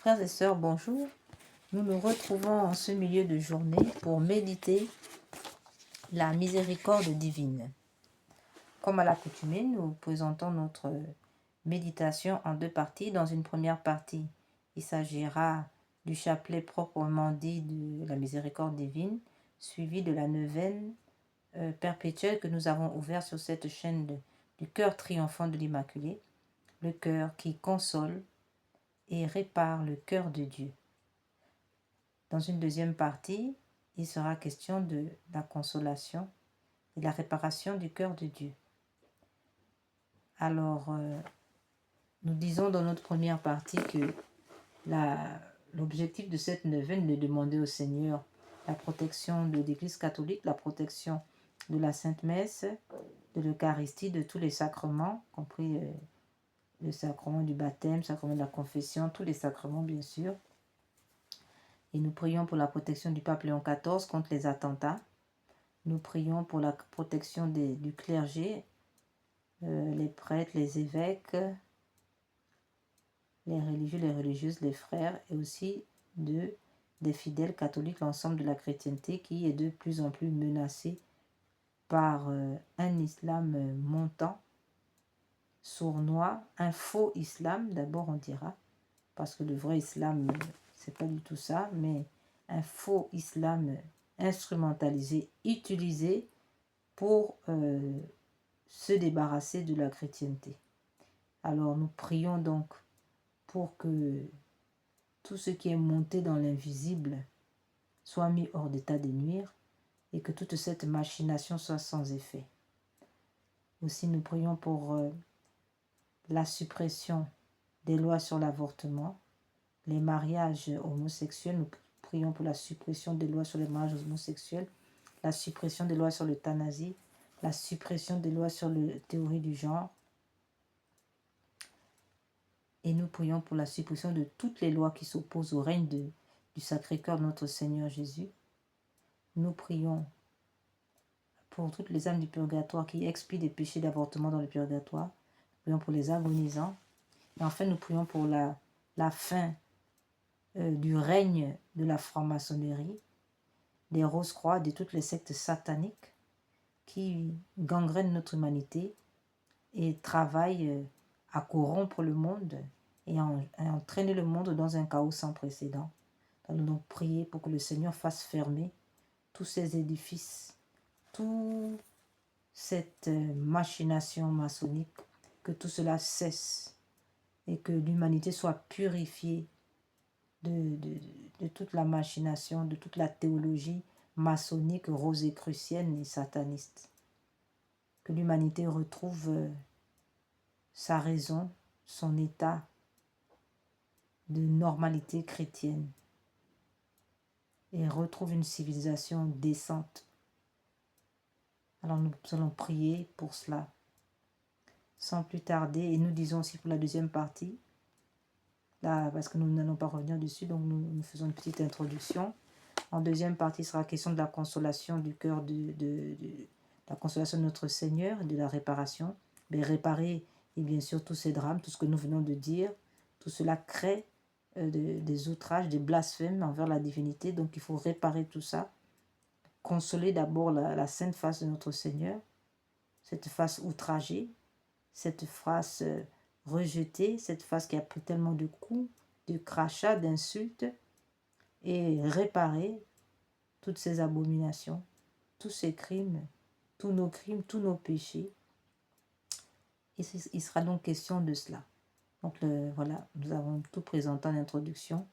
Frères et sœurs, bonjour. Nous nous retrouvons en ce milieu de journée pour méditer la miséricorde divine. Comme à l'accoutumée, nous présentons notre méditation en deux parties. Dans une première partie, il s'agira du chapelet proprement dit de la miséricorde divine, suivi de la neuvaine perpétuelle que nous avons ouverte sur cette chaîne du cœur triomphant de l'Immaculée, le cœur qui console et répare le cœur de Dieu. Dans une deuxième partie, il sera question de la consolation et la réparation du cœur de Dieu. Alors, nous disons dans notre première partie que l'objectif de cette neuvaine est de demander au Seigneur la protection de l'Église catholique, la protection de la Sainte Messe, de l'Eucharistie, de tous les sacrements, compris le sacrement du baptême, le sacrement de la confession, tous les sacrements bien sûr. Et nous prions pour la protection du pape Léon XIV contre les attentats. Nous prions pour la protection du clergé, les prêtres, les évêques, les religieux, les religieuses, les frères, et aussi des fidèles catholiques, l'ensemble de la chrétienté qui est de plus en plus menacée par un islam montant, sournois, un faux islam, d'abord on dira, parce que le vrai islam, c'est pas du tout ça, mais un faux islam instrumentalisé, utilisé pour se débarrasser de la chrétienté. Alors nous prions donc pour que tout ce qui est monté dans l'invisible soit mis hors d'état de nuire et que toute cette machination soit sans effet. Aussi nous prions pour la suppression des lois sur l'avortement, les mariages homosexuels. Nous prions pour la suppression des lois sur les mariages homosexuels, la suppression des lois sur l'euthanasie, la suppression des lois sur la théorie du genre. Et nous prions pour la suppression de toutes les lois qui s'opposent au règne du Sacré-Cœur de notre Seigneur Jésus. Nous prions pour toutes les âmes du purgatoire qui expient des péchés d'avortement dans le purgatoire. Nous prions pour les agonisants. Et enfin, nous prions pour la fin du règne de la franc-maçonnerie, des Rose-Croix, de toutes les sectes sataniques qui gangrènent notre humanité et travaillent à corrompre le monde et à entraîner le monde dans un chaos sans précédent. Nous allons donc prier pour que le Seigneur fasse fermer tous ces édifices, toute cette machination maçonnique, que tout cela cesse et que l'humanité soit purifiée de toute la machination, de toute la théologie maçonnique, rosicrucienne et sataniste. Que l'humanité retrouve sa raison, son état de normalité chrétienne et retrouve une civilisation décente. Alors nous allons prier pour cela sans plus tarder, et nous disons aussi pour la deuxième partie, là, parce que nous n'allons pas revenir dessus, donc nous faisons une petite introduction. En deuxième partie, il sera question de la consolation du cœur, de la consolation de notre Seigneur, de la réparation. Mais réparer, et bien sûr, tous ces drames, tout ce que nous venons de dire, tout cela crée des outrages, des blasphèmes envers la divinité. Donc il faut réparer tout ça. Consoler d'abord la sainte face de notre Seigneur, cette face outragée, cette face rejetée, cette face qui a pris tellement de coups, de crachats, d'insultes, et réparer toutes ces abominations, tous ces crimes, tous nos crimes, tous nos péchés. Et il sera donc question de cela. Donc voilà, nous avons tout présenté en introduction.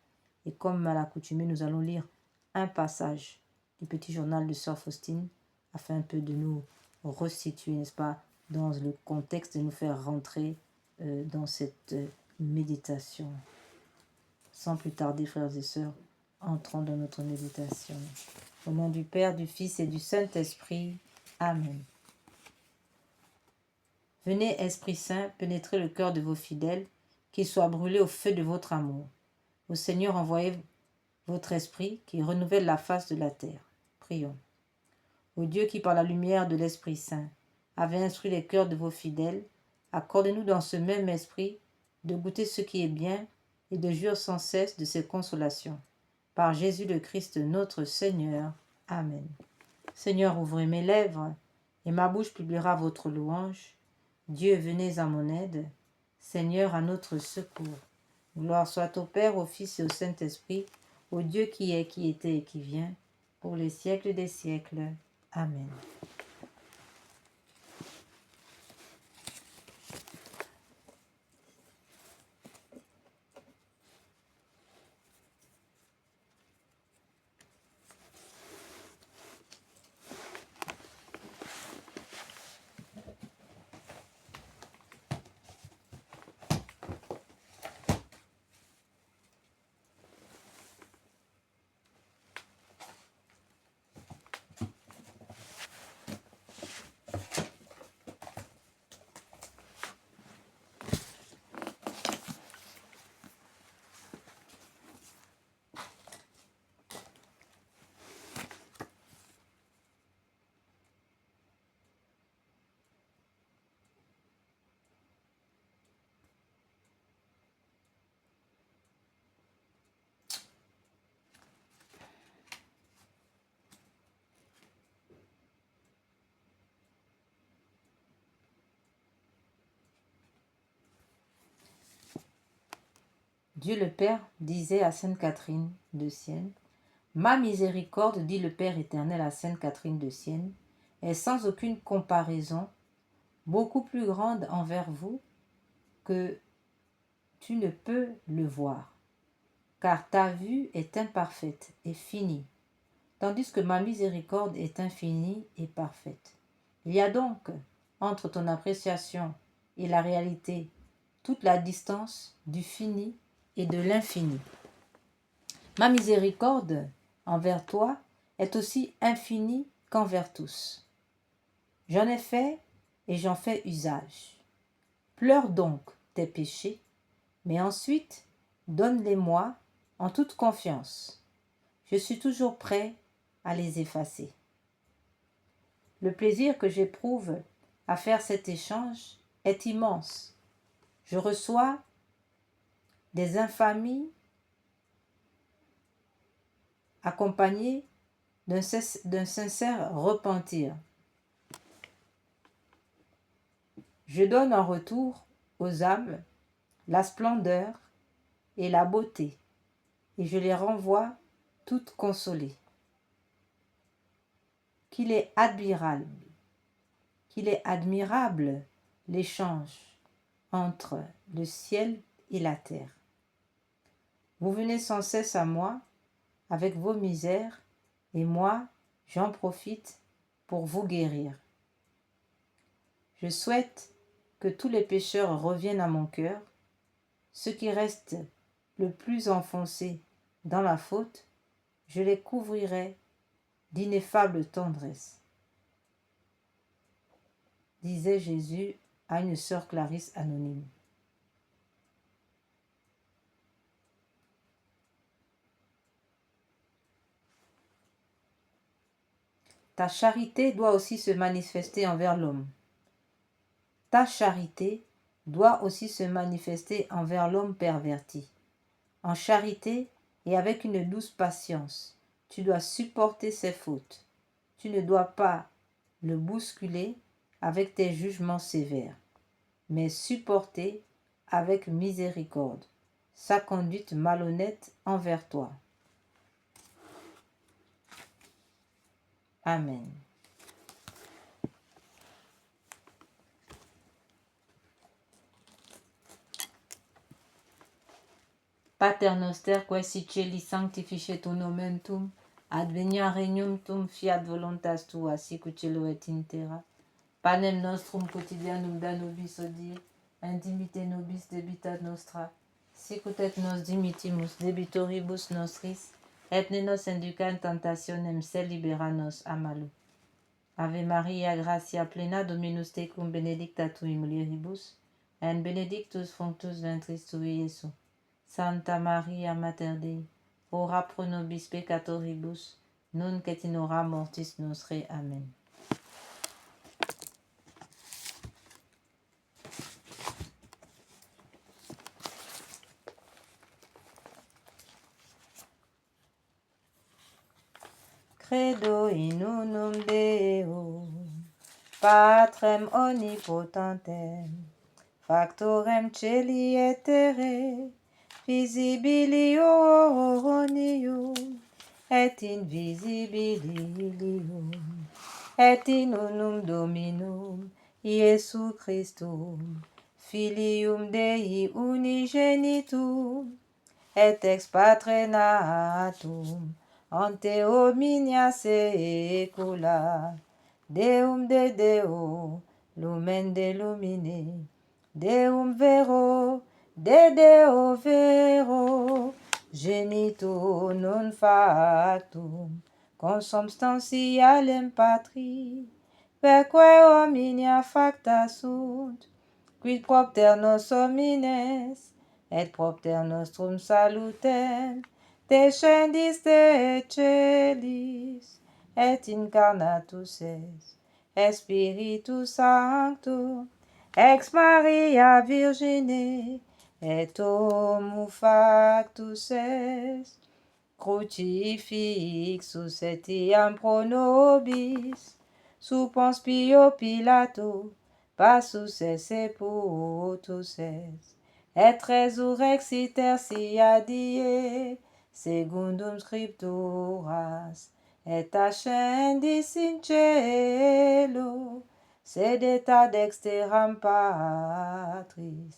Et comme à l'accoutumée, nous allons lire un passage du petit journal de Sœur Faustine afin un peu de nous resituer, n'est-ce pas, dans le contexte, de nous faire rentrer dans cette méditation. Sans plus tarder, frères et sœurs, entrons dans notre méditation. Au nom du Père, du Fils et du Saint-Esprit. Amen. Venez, Esprit Saint, pénétrer le cœur de vos fidèles, qu'ils soient brûlés au feu de votre amour. Au Seigneur, envoyez votre esprit qui renouvelle la face de la terre. Prions. Ô Dieu qui, par la lumière de l'Esprit Saint, avez instruit les cœurs de vos fidèles, accordez-nous dans ce même esprit de goûter ce qui est bien et de jouir sans cesse de ses consolations. Par Jésus le Christ notre Seigneur. Amen. Seigneur, ouvrez mes lèvres, et ma bouche publiera votre louange. Dieu, venez à mon aide. Seigneur, à notre secours. Gloire soit au Père, au Fils et au Saint-Esprit, au Dieu qui est, qui était et qui vient, pour les siècles des siècles. Amen. Dieu le Père disait à Sainte Catherine de Sienne, « Ma miséricorde, dit le Père éternel à Sainte Catherine de Sienne, est sans aucune comparaison beaucoup plus grande envers vous que tu ne peux le voir, car ta vue est imparfaite et finie, tandis que ma miséricorde est infinie et parfaite. Il y a donc entre ton appréciation et la réalité toute la distance du fini et de l'infini. Ma miséricorde envers toi est aussi infinie qu'envers tous. J'en ai fait et j'en fais usage. Pleure donc tes péchés, mais ensuite donne-les-moi en toute confiance. Je suis toujours prêt à les effacer. Le plaisir que j'éprouve à faire cet échange est immense. Je reçois des infamies accompagnées d'un sincère repentir. Je donne en retour aux âmes la splendeur et la beauté, et je les renvoie toutes consolées. Qu'il est admirable l'échange entre le ciel et la terre. Vous venez sans cesse à moi avec vos misères, et moi, j'en profite pour vous guérir. Je souhaite que tous les pécheurs reviennent à mon cœur. Ceux qui restent le plus enfoncés dans la faute, je les couvrirai d'ineffable tendresse, disait Jésus à une sœur Clarisse anonyme. Ta charité doit aussi se manifester envers l'homme. Ta charité doit aussi se manifester envers l'homme perverti. En charité et avec une douce patience, tu dois supporter ses fautes. Tu ne dois pas le bousculer avec tes jugements sévères, mais supporter avec miséricorde sa conduite malhonnête envers toi. Amen. Pater noster, quae siceli sanctificetur nomen tuum, advenia regnum tuum, fiat voluntas tua, sic ut cielo et in terra. Panem nostrum quotidianum da nobis hodie, et dimitte nobis debita nostra, sic ut et nos dimittimus debitoribus nostris, et ne nos induca in tentationem, sed libera nos a malo. Ave Maria, gratia plena, Dominus tecum, benedicta tu in mulieribus, et benedictus fructus ventris tui, Iesus. Santa Maria Mater Dei, ora pro nobis peccatoribus, nunc et in hora mortis nostre. Amen. credo in unum Deo, Patrem omnipotentem, factorem celi et terrae, visibilium et invisibilium, et in unum Dominum Iesu Christum, Filium Dei unigenitum, et ex Patre natum, ante omnia saecula, Deum de Deo, lumen de lumine, Deum vero, de Deo vero, genitur non factum, consubstantialem Patri, perque omnia facta sunt, quid propter nos homines, et propter nostrum salutem, descendis de celis, et incarnatus es, Spiritus Sancto, ex Maria Virgine, et homo factus est, crucifixus et iam pro nobis, sub Pons Pio Pilato, passus et sepultus est, et resurrexit tertia die, secundum scripturas, et ascendis in cielo, sedet ad exteram Patris,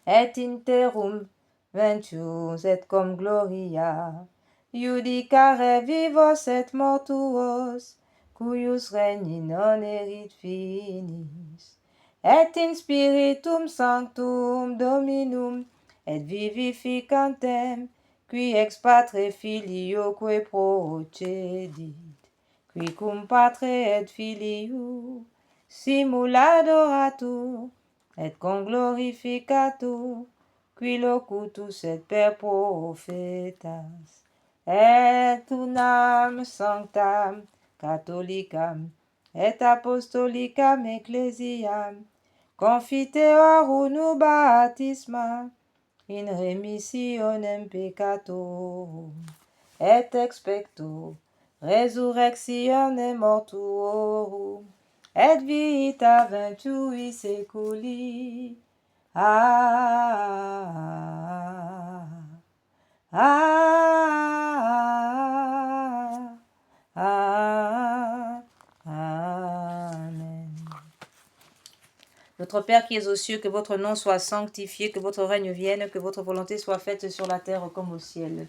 et interum ventius et cum gloria, judicare vivos et mortuos, cuius regni non erit finis, et in Spiritum Sanctum Dominum, et vivificantem, qui ex Patre Filioque procedit, qui cum Patre et Filio simul adoratur, et conglorificatur, qui locutus et per prophetas, et unam sanctam catholicam, et apostolicam ecclesiam, confiteor unu baptisma, in remissionem peccatorum, et expecto resurrectione mortuorum, et vita ventui seculi. Amen. Notre Père qui es aux cieux, que votre nom soit sanctifié, que votre règne vienne, que votre volonté soit faite sur la terre comme au ciel.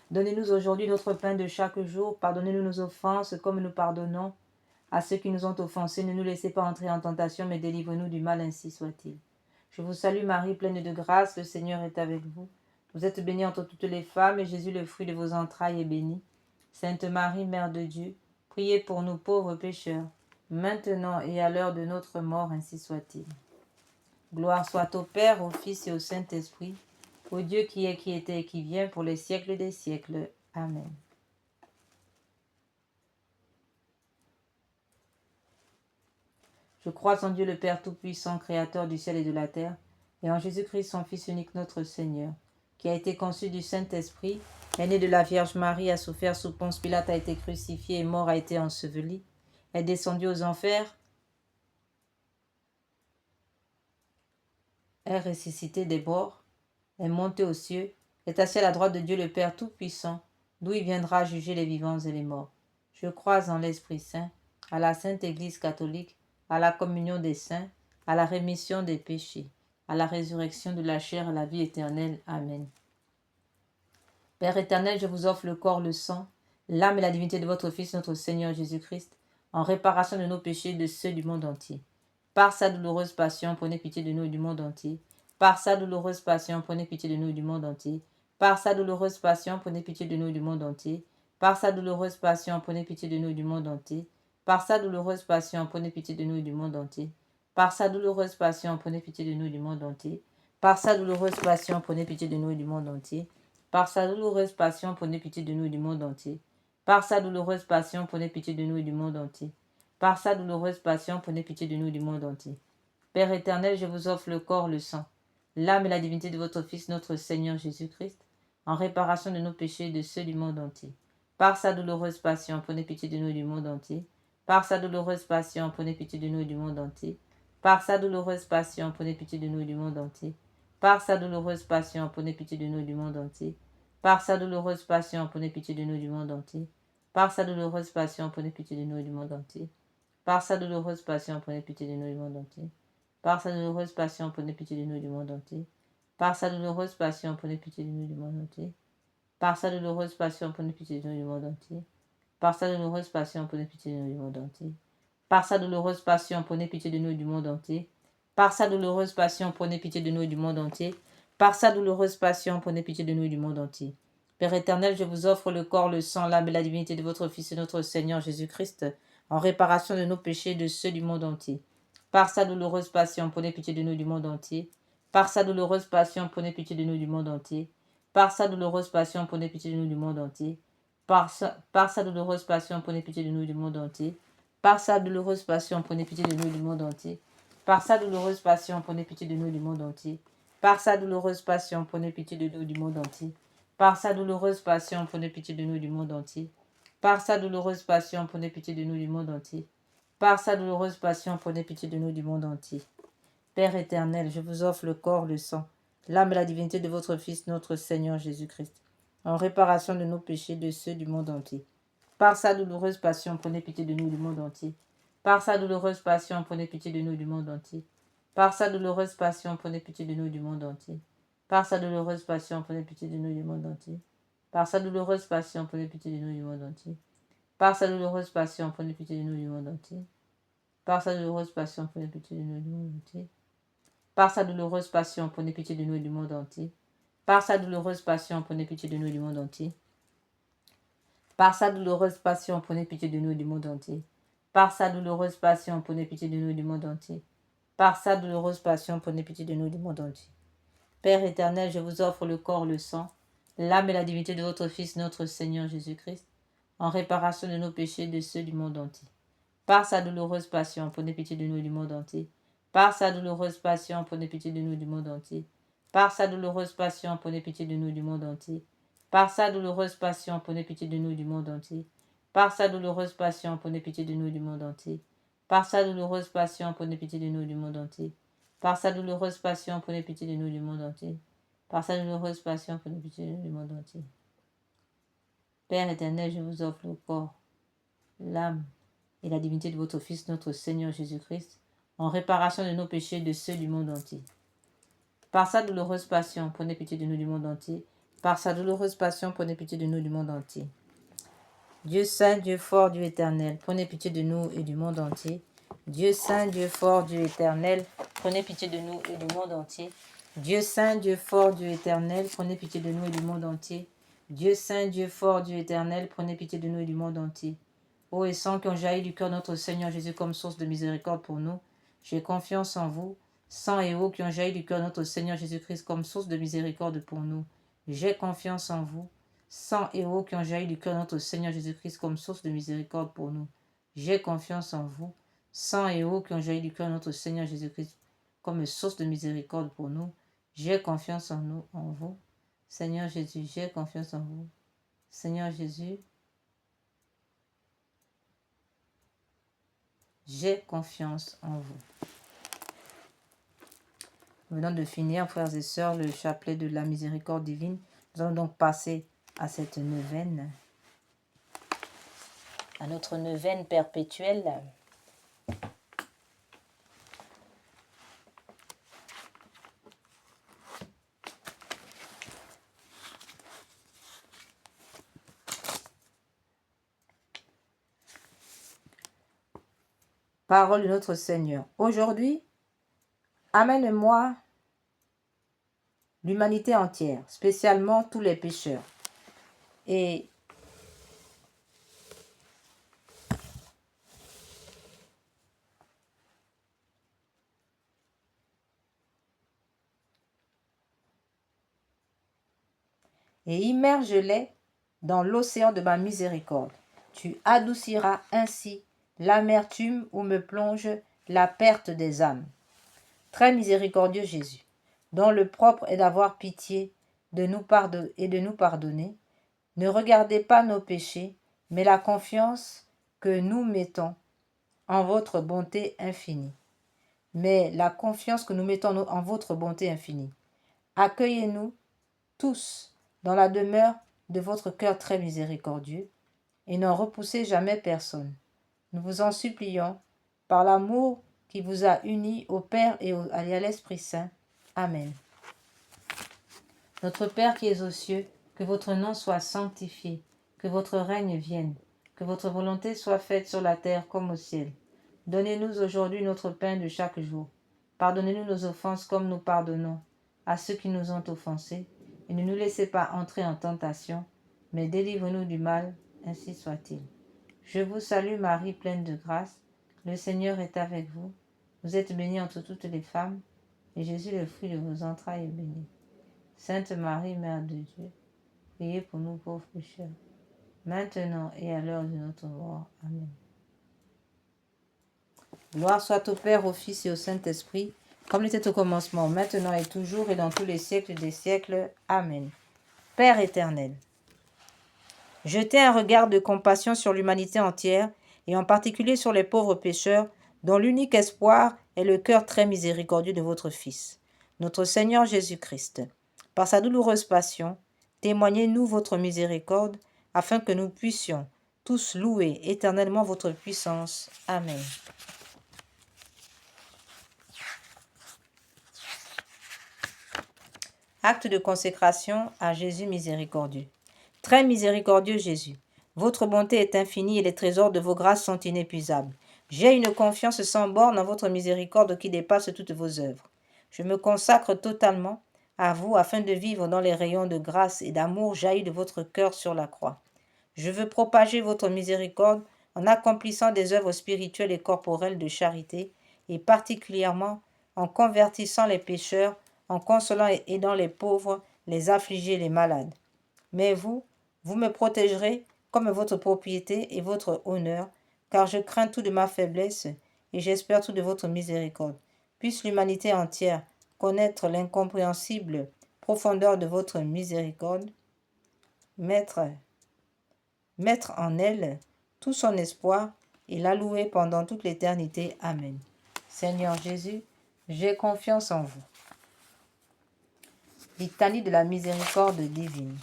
Donnez-nous aujourd'hui notre pain de chaque jour. Pardonnez-nous nos offenses comme nous pardonnons à ceux qui nous ont offensés. Ne nous laissez pas entrer en tentation, mais délivre-nous du mal, ainsi soit-il. Je vous salue Marie, pleine de grâce, le Seigneur est avec vous. Vous êtes bénie entre toutes les femmes, et Jésus, le fruit de vos entrailles, est béni. Sainte Marie, Mère de Dieu, priez pour nous pauvres pécheurs, maintenant et à l'heure de notre mort, ainsi soit-il. Gloire soit au Père, au Fils et au Saint-Esprit, au Dieu qui est, qui était et qui vient, pour les siècles des siècles. Amen. Je crois en Dieu le Père Tout-Puissant, Créateur du ciel et de la terre, et en Jésus-Christ, son Fils unique, notre Seigneur, qui a été conçu du Saint-Esprit, est né de la Vierge Marie, a souffert sous Ponce Pilate, a été crucifié et mort, a été enseveli, est descendu aux enfers, est ressuscité des morts, est monté aux cieux, est assis à la droite de Dieu le Père Tout-Puissant, d'où il viendra juger les vivants et les morts. Je crois en l'Esprit Saint, à la Sainte Église catholique, à la communion des saints, à la rémission des péchés, à la résurrection de la chair et à la vie éternelle. Amen. Père éternel, je vous offre le corps, le sang, l'âme et la divinité de votre Fils, notre Seigneur Jésus-Christ, en réparation de nos péchés et de ceux du monde entier. Par sa douloureuse passion, prenez pitié de nous et du monde entier. Par sa douloureuse passion, prenez pitié de nous et du monde entier. Par sa douloureuse passion, prenez pitié de nous et du monde entier. Par sa douloureuse passion, prenez pitié de nous et du monde entier. Par sa douloureuse passion, prenez pitié de nous et du monde entier. Par sa douloureuse passion, prenez pitié de nous et du monde entier. Par sa douloureuse passion, prenez pitié de nous et du monde entier. Par sa douloureuse passion, prenez pitié de nous et du monde entier. Par sa douloureuse passion, prenez pitié de nous et du monde entier. Par sa douloureuse passion, prenez pitié de nous et du monde entier. Père éternel, je vous offre le corps, le sang, l'âme et la divinité de votre Fils, notre Seigneur Jésus-Christ, en réparation de nos péchés et de ceux du monde entier. Par sa douloureuse passion, prenez pitié de nous du monde entier. Par sa douloureuse passion, prenez pitié de nous du monde entier. Par sa douloureuse passion, prenez pitié de nous du monde entier. Par sa douloureuse passion, prenez pitié de nous du monde entier. Par sa douloureuse passion, prenez pitié de nous du monde entier. Par sa douloureuse passion, prenez pitié de nous du monde entier. Par sa douloureuse passion, prenez pitié de nous du monde entier. Par sa douloureuse passion, prenez pitié de nous du monde entier. Par sa douloureuse passion, prenez pitié de nous du monde entier. Par sa douloureuse passion, prenez pitié de nous du monde entier. Par sa douloureuse passion, prenez pitié de nous du monde entier. Par sa douloureuse passion, prenez pitié de nous du monde entier. Par sa douloureuse passion, prenez pitié de nous du monde entier. Par sa douloureuse passion, prenez pitié de nous du monde entier. Père éternel, je vous offre le corps, le sang, l'âme et la divinité de votre Fils et notre Seigneur Jésus-Christ, en réparation de nos péchés et de ceux du monde entier. Par sa douloureuse passion, prenez pitié de nous du monde entier. Par sa douloureuse passion, prenez pitié de nous du monde entier. Par sa douloureuse passion, prenez pitié de nous du monde entier. Par sa douloureuse passion, prenez pitié de nous du monde entier. Par sa douloureuse passion, prenez pitié de nous du monde entier. Par sa douloureuse passion, prenez pitié de nous du monde entier. Par sa douloureuse passion, prenez pitié de nous du monde entier. Par sa douloureuse passion, prenez pitié de nous du monde entier. Par sa douloureuse passion, prenez pitié de nous du monde entier. Par sa douloureuse passion, prenez pitié de nous du monde entier. Père éternel, je vous offre le corps, le sang, l'âme et la divinité de votre Fils, notre Seigneur Jésus-Christ, en réparation de nos péchés, de ceux du monde entier. Par sa douloureuse passion, prenez pitié de nous du monde entier. Par sa douloureuse passion, prenez pitié de nous du monde entier. Par sa douloureuse passion, prenez pitié de nous du monde entier. Par sa douloureuse passion, prenez pitié de nous du monde entier. Par sa douloureuse passion, prenez pitié de nous du monde entier. Par sa douloureuse passion, prenez pitié de nous du monde entier. Par sa douloureuse passion, prenez pitié de nous du monde entier. Par sa douloureuse passion, prenez pitié de nous du monde entier. Par sa douloureuse passion, prenez pitié de nous du monde entier. Par sa douloureuse passion, prenez pitié de nous du monde entier. Par sa douloureuse passion, prenez pitié de nous du monde entier. Par sa douloureuse passion, prenez pitié de nous du monde entier. Père éternel, je vous offre le corps, le sang, l'âme et la divinité de votre Fils, notre Seigneur Jésus-Christ, en réparation de nos péchés et de ceux du monde entier. Par sa douloureuse passion, prenez pitié de nous du monde entier. Par sa douloureuse passion, prenez pitié de nous du monde entier. Par sa douloureuse passion, prenez pitié de nous du monde entier. Par sa douloureuse passion, prenez pitié de nous du monde entier. Par sa douloureuse passion, prenez pitié de nous du monde entier. Par sa douloureuse passion, prenez pitié de nous du monde entier. Par sa douloureuse passion, prenez pitié de nous du monde entier. Par sa douloureuse passion, prenez pitié de nous du monde entier. Père éternel, je vous offre le corps, l'âme et la divinité de votre Fils, notre Seigneur Jésus-Christ, en réparation de nos péchés et de ceux du monde entier. Par sa douloureuse passion, prenez pitié de nous du monde entier. Par sa douloureuse passion, prenez pitié de nous du monde entier. Dieu saint, Dieu fort, Dieu éternel, prenez pitié de nous et du monde entier. Dieu saint, Dieu fort, Dieu éternel, prenez pitié de nous et du monde entier. Dieu saint, Dieu fort, Dieu éternel, prenez pitié de nous et du monde entier. Dieu saint, Dieu fort, Dieu éternel, prenez pitié de nous et du monde entier. Ô et sang qui ont jailli du cœur de notre Seigneur Jésus comme source de miséricorde pour nous, j'ai confiance en vous. Sang et eau qui ont jailli du cœur de notre Seigneur Jésus-Christ comme source de miséricorde pour nous, j'ai confiance en vous. Sang et eau qui ont jailli du cœur de notre Seigneur Jésus-Christ comme source de miséricorde pour nous, j'ai confiance en vous. Sang et eau qui ont jailli du cœur de notre Seigneur Jésus-Christ comme source de miséricorde pour nous, j'ai confiance en vous. Seigneur Jésus, j'ai confiance en vous. Seigneur Jésus, j'ai confiance en vous. Nous venons de finir, frères et sœurs, le chapelet de la miséricorde divine. Nous allons donc passer à cette neuvaine, à notre neuvaine perpétuelle. Parole de notre Seigneur. Aujourd'hui, amène-moi l'humanité entière, spécialement tous les pécheurs. Et immerge-les dans l'océan de ma miséricorde. Tu adouciras ainsi l'amertume où me plonge la perte des âmes. Très miséricordieux Jésus, dont le propre est d'avoir pitié et de nous pardonner, Ne regardez pas nos péchés, mais la confiance que nous mettons en votre bonté infinie. Mais la confiance que nous mettons en votre bonté infinie. Accueillez-nous tous dans la demeure de votre cœur très miséricordieux, et n'en repoussez jamais personne. Nous vous en supplions, par l'amour qui vous a unis au Père et à l'Esprit Saint. Amen. Notre Père qui es aux cieux, que votre nom soit sanctifié, que votre règne vienne, que votre volonté soit faite sur la terre comme au ciel. Donnez-nous aujourd'hui notre pain de chaque jour. Pardonnez-nous nos offenses comme nous pardonnons à ceux qui nous ont offensés, et ne nous laissez pas entrer en tentation, mais délivre-nous du mal, ainsi soit-il. Je vous salue Marie, pleine de grâce, le Seigneur est avec vous. Vous êtes bénie entre toutes les femmes, et Jésus, le fruit de vos entrailles, est béni. Sainte Marie, Mère de Dieu, priez pour nous pauvres pécheurs, maintenant et à l'heure de notre mort. Amen. Gloire soit au Père, au Fils et au Saint-Esprit, comme il était au commencement, maintenant et toujours, et dans tous les siècles des siècles. Amen. Père éternel, jetez un regard de compassion sur l'humanité entière, et en particulier sur les pauvres pécheurs, dont l'unique espoir est le cœur très miséricordieux de votre Fils, notre Seigneur Jésus-Christ. Par sa douloureuse passion, témoignez-nous votre miséricorde, afin que nous puissions tous louer éternellement votre puissance. Amen. Acte de consécration à Jésus miséricordieux. Très miséricordieux Jésus, votre bonté est infinie et les trésors de vos grâces sont inépuisables. J'ai une confiance sans borne en votre miséricorde qui dépasse toutes vos œuvres. Je me consacre totalement à vous afin de vivre dans les rayons de grâce et d'amour jaillis de votre cœur sur la croix. Je veux propager votre miséricorde en accomplissant des œuvres spirituelles et corporelles de charité, et particulièrement en convertissant les pécheurs, en consolant et aidant les pauvres, les affligés et les malades. Mais vous me protégerez comme votre propriété et votre honneur, car je crains tout de ma faiblesse et j'espère tout de votre miséricorde. Puisse l'humanité entière connaître l'incompréhensible profondeur de votre miséricorde, mettre en elle tout son espoir et la louer pendant toute l'éternité. Amen. Seigneur Jésus, j'ai confiance en vous. Litanie de la miséricorde divine.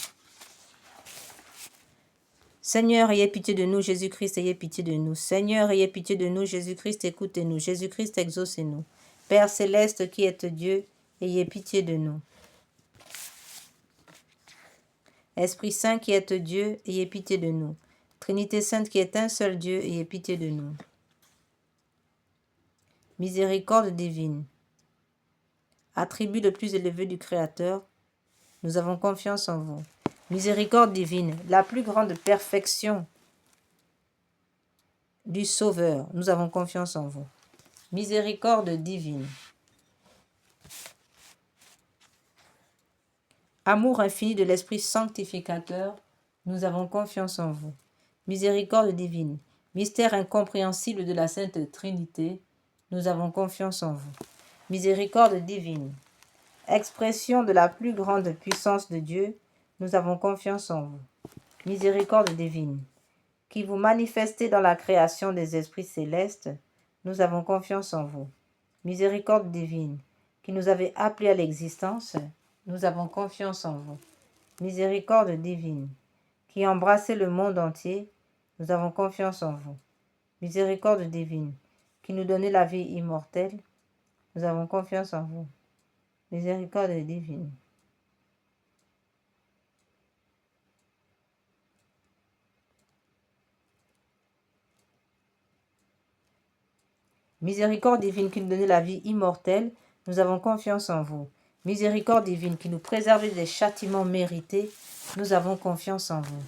Seigneur, ayez pitié de nous. Jésus-Christ, ayez pitié de nous. Seigneur, ayez pitié de nous. Jésus-Christ, écoutez-nous. Jésus-Christ, exaucez-nous. Père céleste qui êtes Dieu, ayez pitié de nous. Esprit Saint qui êtes Dieu, ayez pitié de nous. Trinité Sainte qui est un seul Dieu, ayez pitié de nous. Miséricorde divine. Attribut le plus élevé du Créateur, nous avons confiance en vous. Miséricorde divine, la plus grande perfection du Sauveur, nous avons confiance en vous. Miséricorde divine. Amour infini de l'Esprit sanctificateur, nous avons confiance en vous. Miséricorde divine, mystère incompréhensible de la Sainte Trinité, nous avons confiance en vous. Miséricorde divine, expression de la plus grande puissance de Dieu, nous avons confiance en vous. Miséricorde divine, qui vous manifestez dans la création des esprits célestes, nous avons confiance en vous. Miséricorde divine, qui nous avez appelés à l'existence, nous avons confiance en vous. Miséricorde divine, qui embrassez le monde entier, nous avons confiance en vous. Miséricorde divine, qui nous donnez la vie immortelle, nous avons confiance en vous. Miséricorde divine. Miséricorde divine qui nous donnez la vie immortelle, nous avons confiance en vous. Miséricorde divine qui nous préservez des châtiments mérités, nous avons confiance en vous.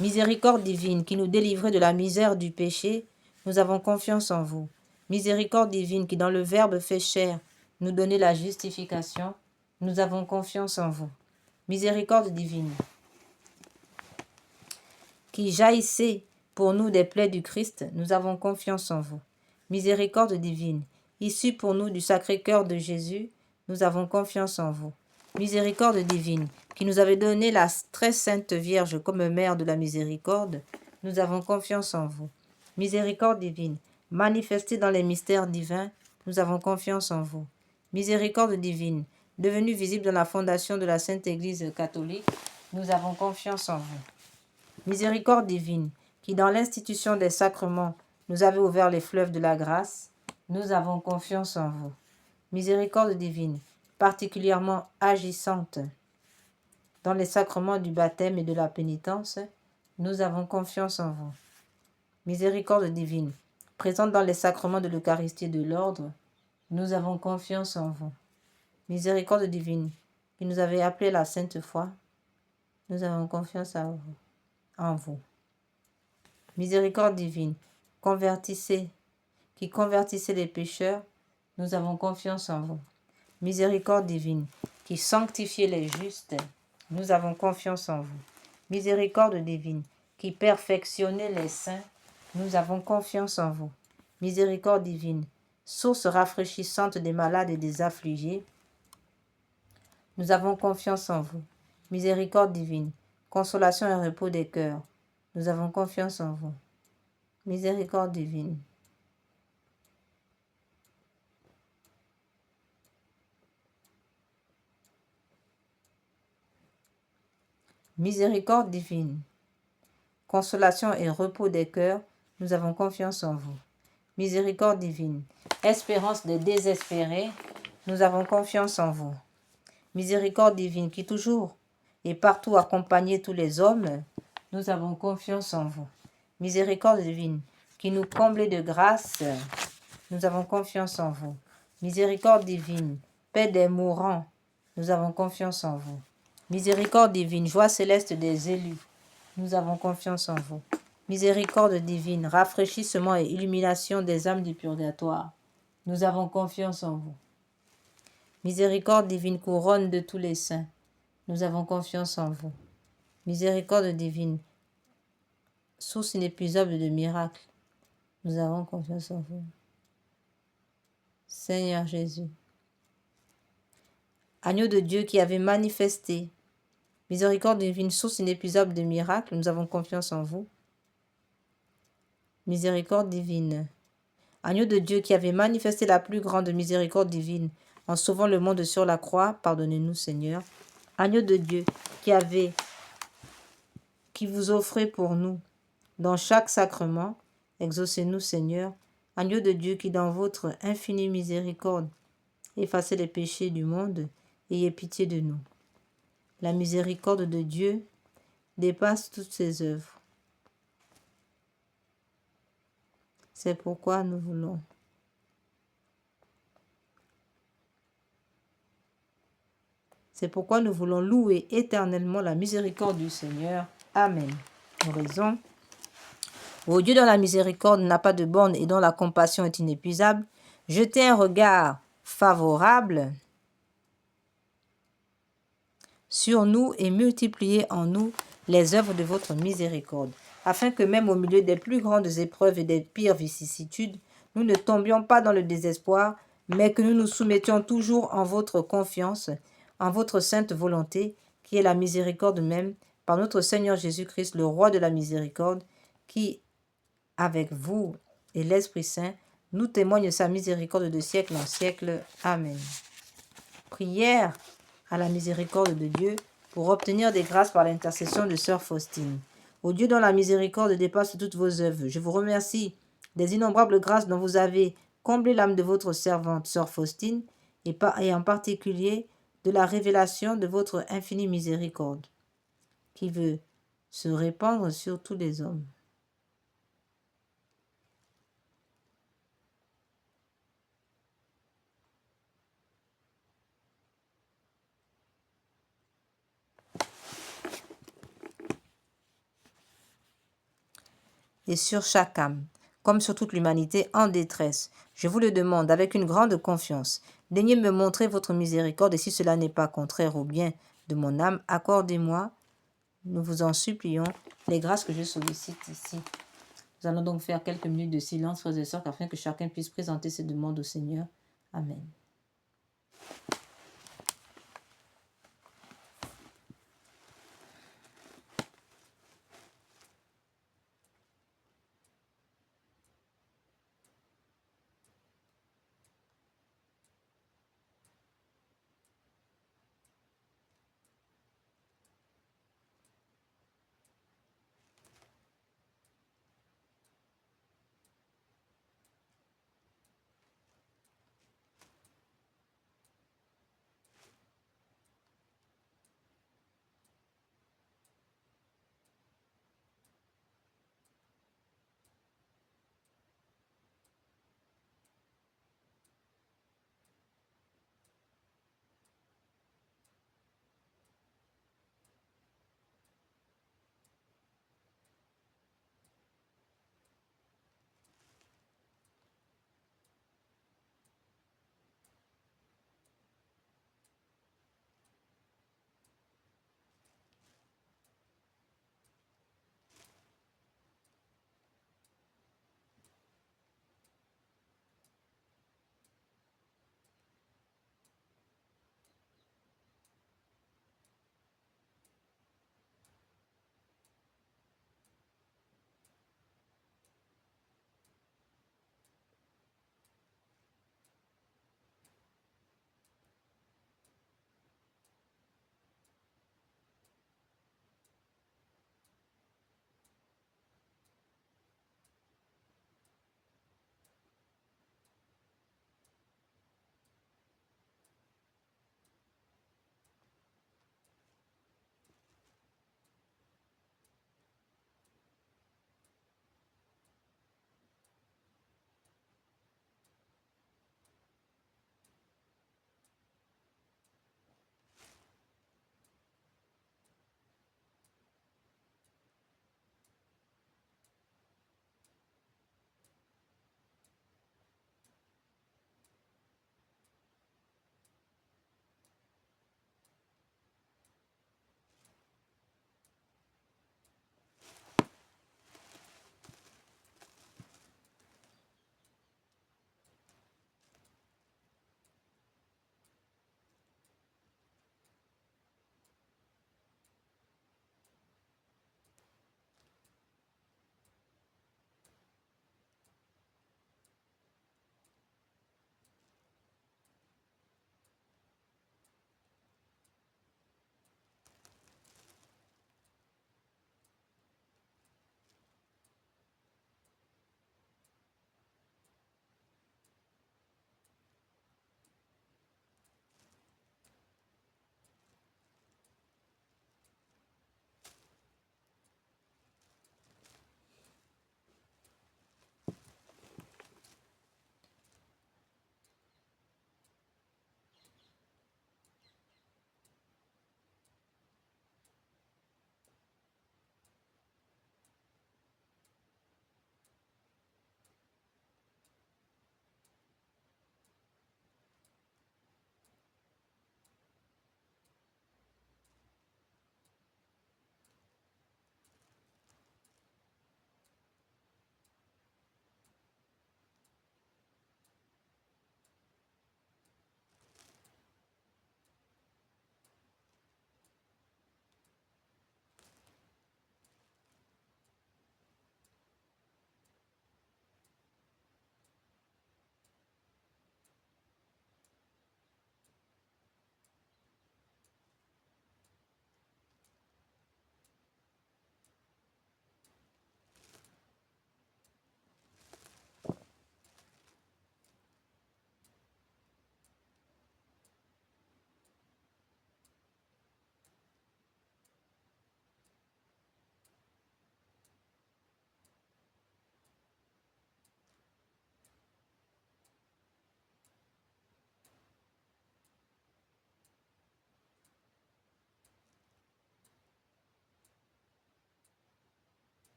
Miséricorde divine qui nous délivrez de la misère du péché, nous avons confiance en vous. Miséricorde divine qui dans le Verbe fait chair, nous donnez la justification, nous avons confiance en vous. Miséricorde divine qui jaillissez pour nous des plaies du Christ, nous avons confiance en vous. Miséricorde divine, issue pour nous du Sacré-Cœur de Jésus, nous avons confiance en vous. Miséricorde divine, qui nous avez donné la très sainte Vierge comme mère de la miséricorde, nous avons confiance en vous. Miséricorde divine, manifestée dans les mystères divins, nous avons confiance en vous. Miséricorde divine, devenue visible dans la fondation de la Sainte Église catholique, nous avons confiance en vous. Miséricorde divine, qui dans l'institution des sacrements nous avez ouvert les fleuves de la grâce, nous avons confiance en vous. Miséricorde divine, particulièrement agissante dans les sacrements du baptême et de la pénitence, nous avons confiance en vous. Miséricorde divine, présente dans les sacrements de l'Eucharistie et de l'ordre, nous avons confiance en vous. Miséricorde divine, qui nous avez appelés la sainte foi, nous avons confiance en vous. Miséricorde divine, qui convertissez les pécheurs, nous avons confiance en vous. Miséricorde divine, qui sanctifiez les justes, nous avons confiance en vous. Miséricorde divine, qui perfectionnez les saints, nous avons confiance en vous. Miséricorde divine, source rafraîchissante des malades et des affligés, nous avons confiance en vous. Miséricorde divine, consolation et repos des cœurs, nous avons confiance en vous. Miséricorde divine. Miséricorde divine, consolation et repos des cœurs, nous avons confiance en vous. Miséricorde divine, espérance des désespérés, nous avons confiance en vous. Miséricorde divine, qui toujours et partout accompagnez tous les hommes, nous avons confiance en vous. Miséricorde divine, qui nous comblez de grâce, nous avons confiance en vous. Miséricorde divine, paix des mourants, nous avons confiance en vous. Miséricorde divine, joie céleste des élus, nous avons confiance en vous. Miséricorde divine, rafraîchissement et illumination des âmes du purgatoire, nous avons confiance en vous. Miséricorde divine, couronne de tous les saints, nous avons confiance en vous. Miséricorde divine, source inépuisable de miracles, nous avons confiance en vous. Seigneur Jésus, agneau de Dieu qui avait manifesté, miséricorde divine, source inépuisable de miracles, nous avons confiance en vous. Miséricorde divine, agneau de Dieu qui avait manifesté la plus grande miséricorde divine en sauvant le monde sur la croix, pardonnez-nous Seigneur. Agneau de Dieu qui vous offrez pour nous dans chaque sacrement, exaucez-nous Seigneur. Agneau de Dieu qui dans votre infinie miséricorde effacez les péchés du monde, ayez pitié de nous. La miséricorde de Dieu dépasse toutes ses œuvres. C'est pourquoi nous voulons louer éternellement la miséricorde du Seigneur. Amen. Oraison. Ô Dieu dont la miséricorde n'a pas de borne et dont la compassion est inépuisable, jetez un regard favorable sur nous et multipliez en nous les œuvres de votre miséricorde, afin que même au milieu des plus grandes épreuves et des pires vicissitudes, nous ne tombions pas dans le désespoir, mais que nous nous soumettions toujours en votre confiance, en votre sainte volonté, qui est la miséricorde même, par notre Seigneur Jésus-Christ, le roi de la miséricorde, qui, avec vous et l'Esprit Saint, nous témoigne sa miséricorde de siècle en siècle. Amen. Prière à la miséricorde de Dieu pour obtenir des grâces par l'intercession de Sœur Faustine. Ô Dieu dont la miséricorde dépasse toutes vos œuvres, je vous remercie des innombrables grâces dont vous avez comblé l'âme de votre servante Sœur Faustine et en particulier de la révélation de votre infinie miséricorde qui veut se répandre sur tous les hommes. Et sur chaque âme, comme sur toute l'humanité en détresse, je vous le demande avec une grande confiance. Daignez me montrer votre miséricorde et si cela n'est pas contraire au bien de mon âme, accordez-moi, nous vous en supplions, les grâces que je sollicite ici. Nous allons donc faire quelques minutes de silence, frères et sœurs, afin que chacun puisse présenter ses demandes au Seigneur. Amen.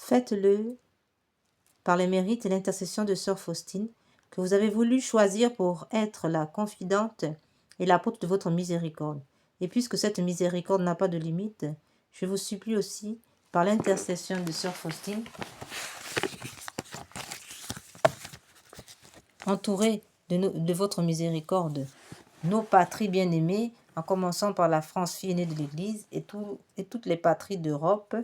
Faites-le par les mérites et l'intercession de Sœur Faustine, que vous avez voulu choisir pour être la confidente et l'apôtre de votre miséricorde. Et puisque cette miséricorde n'a pas de limite, je vous supplie aussi, par l'intercession de Sœur Faustine, entourez de votre miséricorde nos patries bien-aimées, en commençant par la France, fille aînée de l'Église, et toutes les patries d'Europe,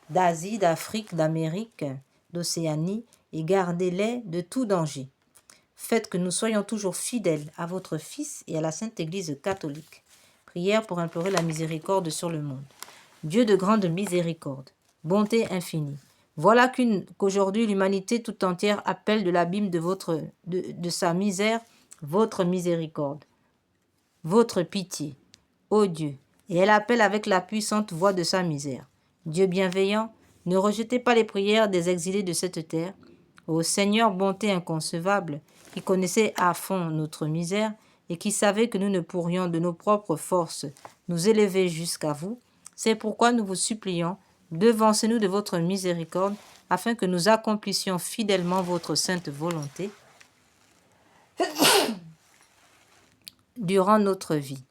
d'Asie, d'Afrique, d'Amérique, d'Océanie, et gardez-les de tout danger. Faites que nous soyons toujours fidèles à votre Fils et à la Sainte Église catholique. Prière pour implorer la miséricorde sur le monde. Dieu de grande miséricorde, bonté infinie, voilà qu'aujourd'hui l'humanité tout entière appelle de l'abîme de sa misère votre miséricorde, votre pitié, ô Dieu, et elle appelle avec la puissante voix de sa misère. Dieu bienveillant, ne rejetez pas les prières des exilés de cette terre. Ô Seigneur, bonté inconcevable, qui connaissez à fond notre misère et qui savez que nous ne pourrions de nos propres forces nous élever jusqu'à vous, c'est pourquoi nous vous supplions, devancez-nous de votre miséricorde, afin que nous accomplissions fidèlement votre sainte volonté durant notre vie,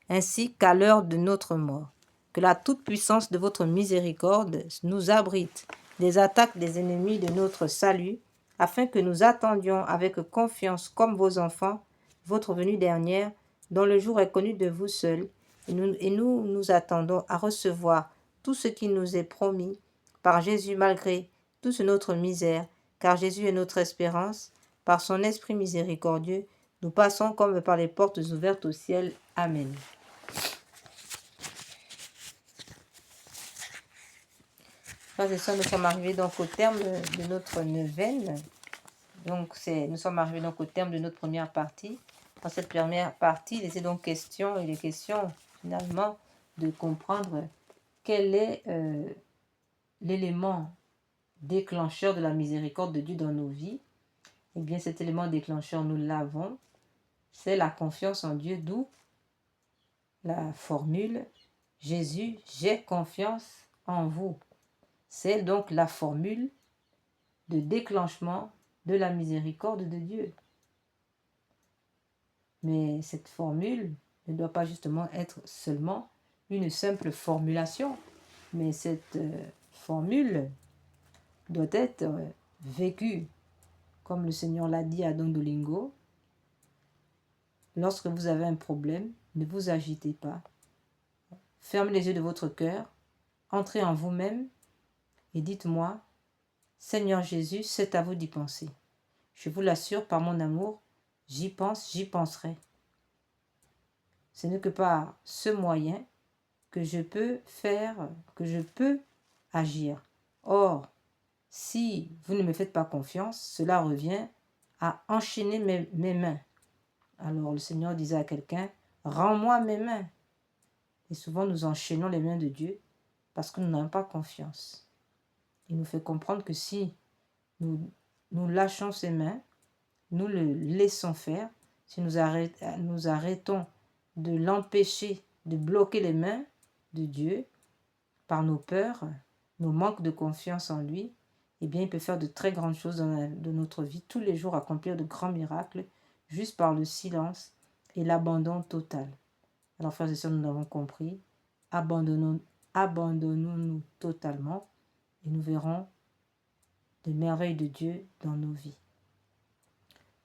ainsi qu'à l'heure de notre mort. Que la toute-puissance de votre miséricorde nous abrite des attaques des ennemis de notre salut, afin que nous attendions avec confiance, comme vos enfants, votre venue dernière, dont le jour est connu de vous seuls, et nous attendons à recevoir tout ce qui nous est promis par Jésus malgré toute notre misère, car Jésus est notre espérance. Par son esprit miséricordieux, nous passons comme par les portes ouvertes au ciel. Amen. Frères et sœurs, nous sommes arrivés donc au terme de notre neuvaine. Donc, nous sommes arrivés donc au terme de notre première partie. Dans cette première partie, il est donc question, finalement de comprendre quel est l'élément déclencheur de la miséricorde de Dieu dans nos vies. Eh bien, cet élément déclencheur, nous l'avons, c'est la confiance en Dieu, d'où la formule « Jésus, j'ai confiance en vous ». C'est donc la formule de déclenchement de la miséricorde de Dieu. Mais cette formule ne doit pas justement être seulement une simple formulation, mais cette formule doit être vécue, comme le Seigneur l'a dit à Don Dolingo. Lorsque vous avez un problème, ne vous agitez pas. Fermez les yeux de votre cœur, entrez en vous-même et dites-moi, Seigneur Jésus, c'est à vous d'y penser. Je vous l'assure, par mon amour, j'y pense, j'y penserai. Ce n'est que par ce moyen que je peux agir. Or, si vous ne me faites pas confiance, cela revient à enchaîner mes mains. Alors le Seigneur disait à quelqu'un, rends-moi mes mains. Et souvent nous enchaînons les mains de Dieu parce que nous n'avons pas confiance. Il nous fait comprendre que si nous lâchons ses mains, nous le laissons faire, si nous arrêtons de l'empêcher de bloquer les mains de Dieu par nos peurs, nos manques de confiance en lui, eh bien il peut faire de très grandes choses dans notre vie, tous les jours accomplir de grands miracles, juste par le silence et l'abandon total. Alors frères et sœurs, nous l'avons compris, abandonnons-nous totalement et nous verrons des merveilles de Dieu dans nos vies.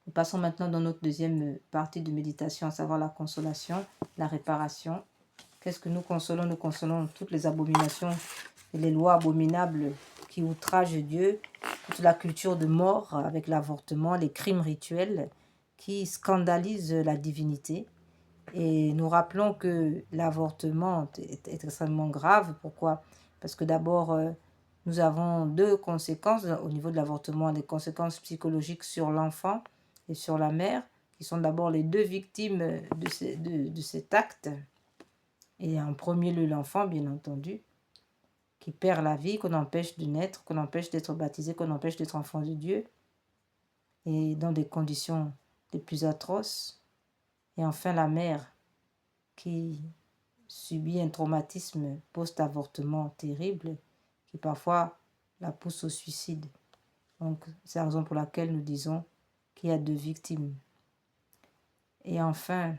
Nous passons maintenant dans notre deuxième partie de méditation, à savoir la consolation, la réparation. Qu'est-ce que nous consolons? Nous consolons toutes les abominations et les lois abominables qui outragent Dieu, toute la culture de mort avec l'avortement, les crimes rituels qui scandalisent la divinité. Et nous rappelons que l'avortement est extrêmement grave. Pourquoi? Parce que d'abord, nous avons deux conséquences au niveau de l'avortement, des conséquences psychologiques sur l'enfant et sur la mère, qui sont d'abord les deux victimes de cet acte. Et en premier lieu, l'enfant, bien entendu, qui perd la vie, qu'on empêche de naître, qu'on empêche d'être baptisé, qu'on empêche d'être enfant de Dieu, et dans des conditions les plus atroces. Et enfin, la mère qui subit un traumatisme post-avortement terrible, qui parfois la pousse au suicide. Donc, c'est la raison pour laquelle nous disons qu'il y a 2 victimes. Et enfin,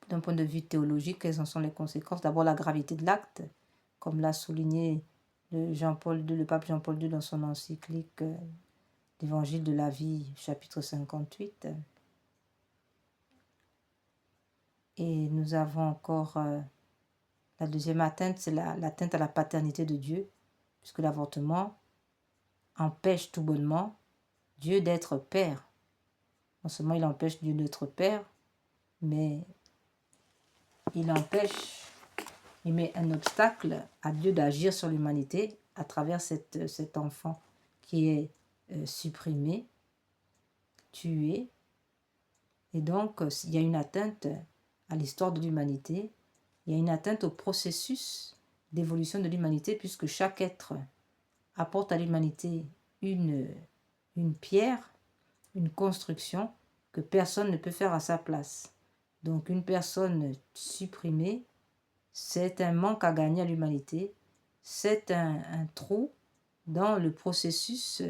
d'un point de vue théologique, quelles en sont les conséquences? D'abord, la gravité de l'acte, comme l'a souligné le pape Jean-Paul II dans son encyclique l'Évangile de la vie, chapitre 58. Et nous avons encore la deuxième atteinte, c'est l'atteinte à la paternité de Dieu, puisque l'avortement empêche tout bonnement Dieu d'être père. Non seulement il empêche Dieu d'être père, mais il met un obstacle à Dieu d'agir sur l'humanité à travers cet enfant qui est supprimé, tué. Et donc, il y a une atteinte à l'histoire de l'humanité, il y a une atteinte au processus d'évolution de l'humanité, puisque chaque être apporte à l'humanité une pierre, une construction que personne ne peut faire à sa place. Donc une personne supprimée, c'est un manque à gagner à l'humanité, c'est un trou dans le processus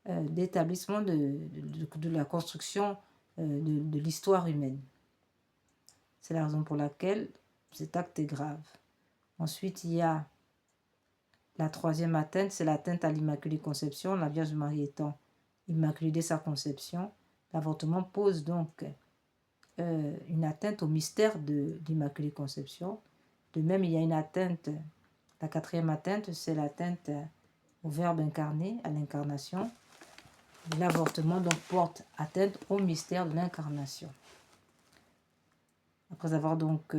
d'établissement de la construction de l'histoire humaine. C'est la raison pour laquelle cet acte est grave. Ensuite, il y a la troisième atteinte, c'est l'atteinte à l'Immaculée Conception, la Vierge Marie étant immaculée dès sa conception. L'avortement pose donc une atteinte au mystère de l'Immaculée Conception. De même, il y a une atteinte, la quatrième atteinte, c'est l'atteinte au Verbe incarné, à l'incarnation. L'avortement donc porte atteinte au mystère de l'incarnation. Après avoir donc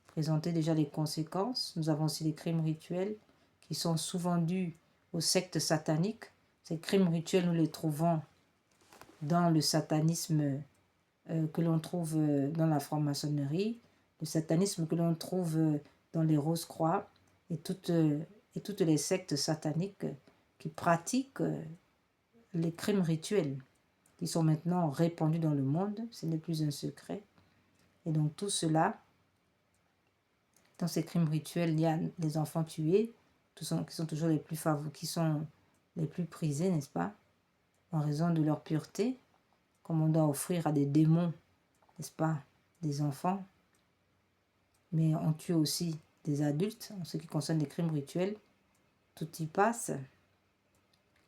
présenté déjà les conséquences, nous avons aussi les crimes rituels qui sont souvent dus aux sectes sataniques. Ces crimes rituels, nous les trouvons dans le satanisme que l'on trouve dans la franc-maçonnerie, le satanisme que l'on trouve dans les Rose-Croix et toutes les sectes sataniques qui pratiquent les crimes rituels qui sont maintenant répandus dans le monde. Ce n'est plus un secret. Et donc tout cela, dans ces crimes rituels, il y a les enfants tués, qui sont toujours les plus qui sont les plus prisés, n'est-ce pas, en raison de leur pureté, comme on doit offrir à des démons, n'est-ce pas, des enfants. Mais on tue aussi des adultes en ce qui concerne les crimes rituels. Tout y passe.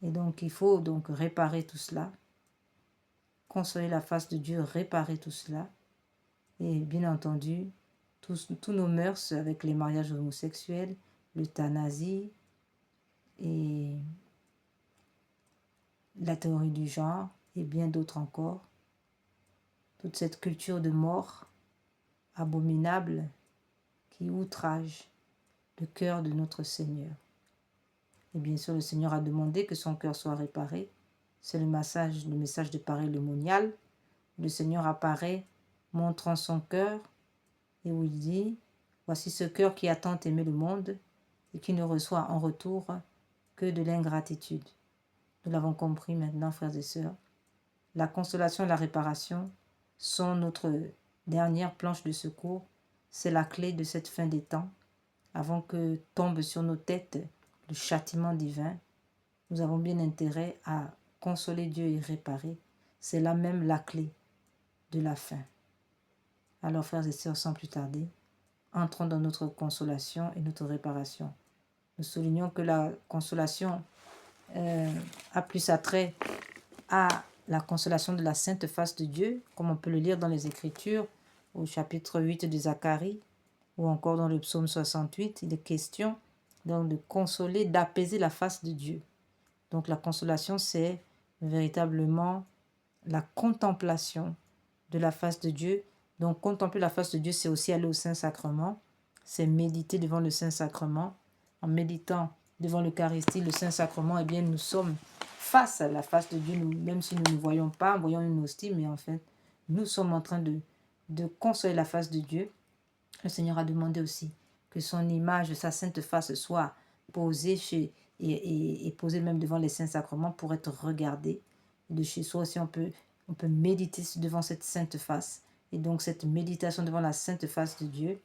Et donc il faut donc réparer tout cela, consoler la face de Dieu, réparer tout cela. Et bien entendu, tous nos mœurs avec les mariages homosexuels, l'euthanasie et la théorie du genre et bien d'autres encore. Toute cette culture de mort abominable qui outrage le cœur de notre Seigneur. Et bien sûr, le Seigneur a demandé que son cœur soit réparé. C'est le message de Paris le monial. Le Seigneur apparaît montrant son cœur et où il dit « Voici ce cœur qui a tant aimé le monde et qui ne reçoit en retour que de l'ingratitude. » Nous l'avons compris maintenant, frères et sœurs. La consolation et la réparation sont notre dernière planche de secours. C'est la clé de cette fin des temps. Avant que tombe sur nos têtes le châtiment divin, nous avons bien intérêt à consoler Dieu et réparer. C'est là même la clé de la fin. Alors, frères et sœurs, sans plus tarder, entrons dans notre consolation et notre réparation. Nous soulignons que la consolation a plus attrait à la consolation de la sainte face de Dieu, comme on peut le lire dans les Écritures, au chapitre 8 de Zacharie, ou encore dans le psaume 68, il est question donc de consoler, d'apaiser la face de Dieu. Donc la consolation, c'est véritablement la contemplation de la face de Dieu. Donc contempler la face de Dieu, c'est aussi aller au Saint-Sacrement, c'est méditer devant le Saint-Sacrement. En méditant devant l'Eucharistie, le Saint-Sacrement, eh bien nous sommes face à la face de Dieu, même si nous ne voyons pas, voyons une hostie, mais en fait, nous sommes en train de consoler la face de Dieu. Le Seigneur a demandé aussi que son image, sa sainte face soit posée et posée même devant les saints sacrements pour être regardée. Et de chez soi aussi, on peut méditer devant cette sainte face. Et donc, cette méditation devant la sainte face de Dieu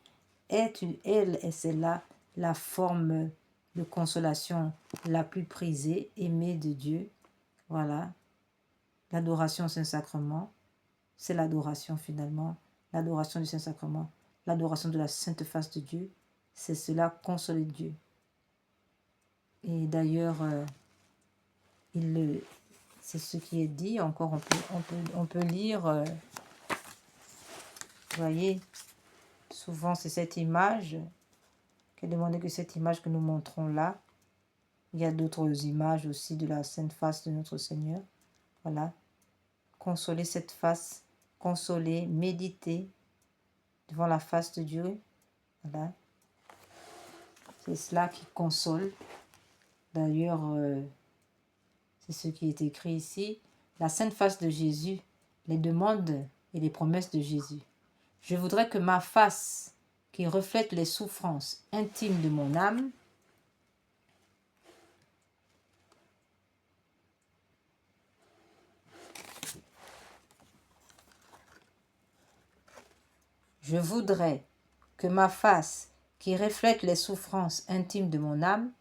c'est là la forme de consolation la plus prisée, aimée de Dieu. Voilà. L'adoration au Saint-Sacrement, c'est l'adoration finalement. L'adoration du Saint-Sacrement, l'adoration de la sainte face de Dieu, c'est cela, consoler Dieu. Et d'ailleurs, c'est ce qui est dit. Encore, on peut lire, vous voyez, souvent c'est cette image, qui est demandé que cette image que nous montrons là. Il y a d'autres images aussi de la sainte face de notre Seigneur. Voilà. Consoler cette face, consoler, méditer devant la face de Dieu. Voilà. C'est cela qui console. D'ailleurs, c'est ce qui est écrit ici. La sainte face de Jésus, les demandes et les promesses de Jésus. Je voudrais que ma face, qui reflète les souffrances intimes de mon âme, je voudrais que ma face, qui reflète les souffrances intimes de mon âme,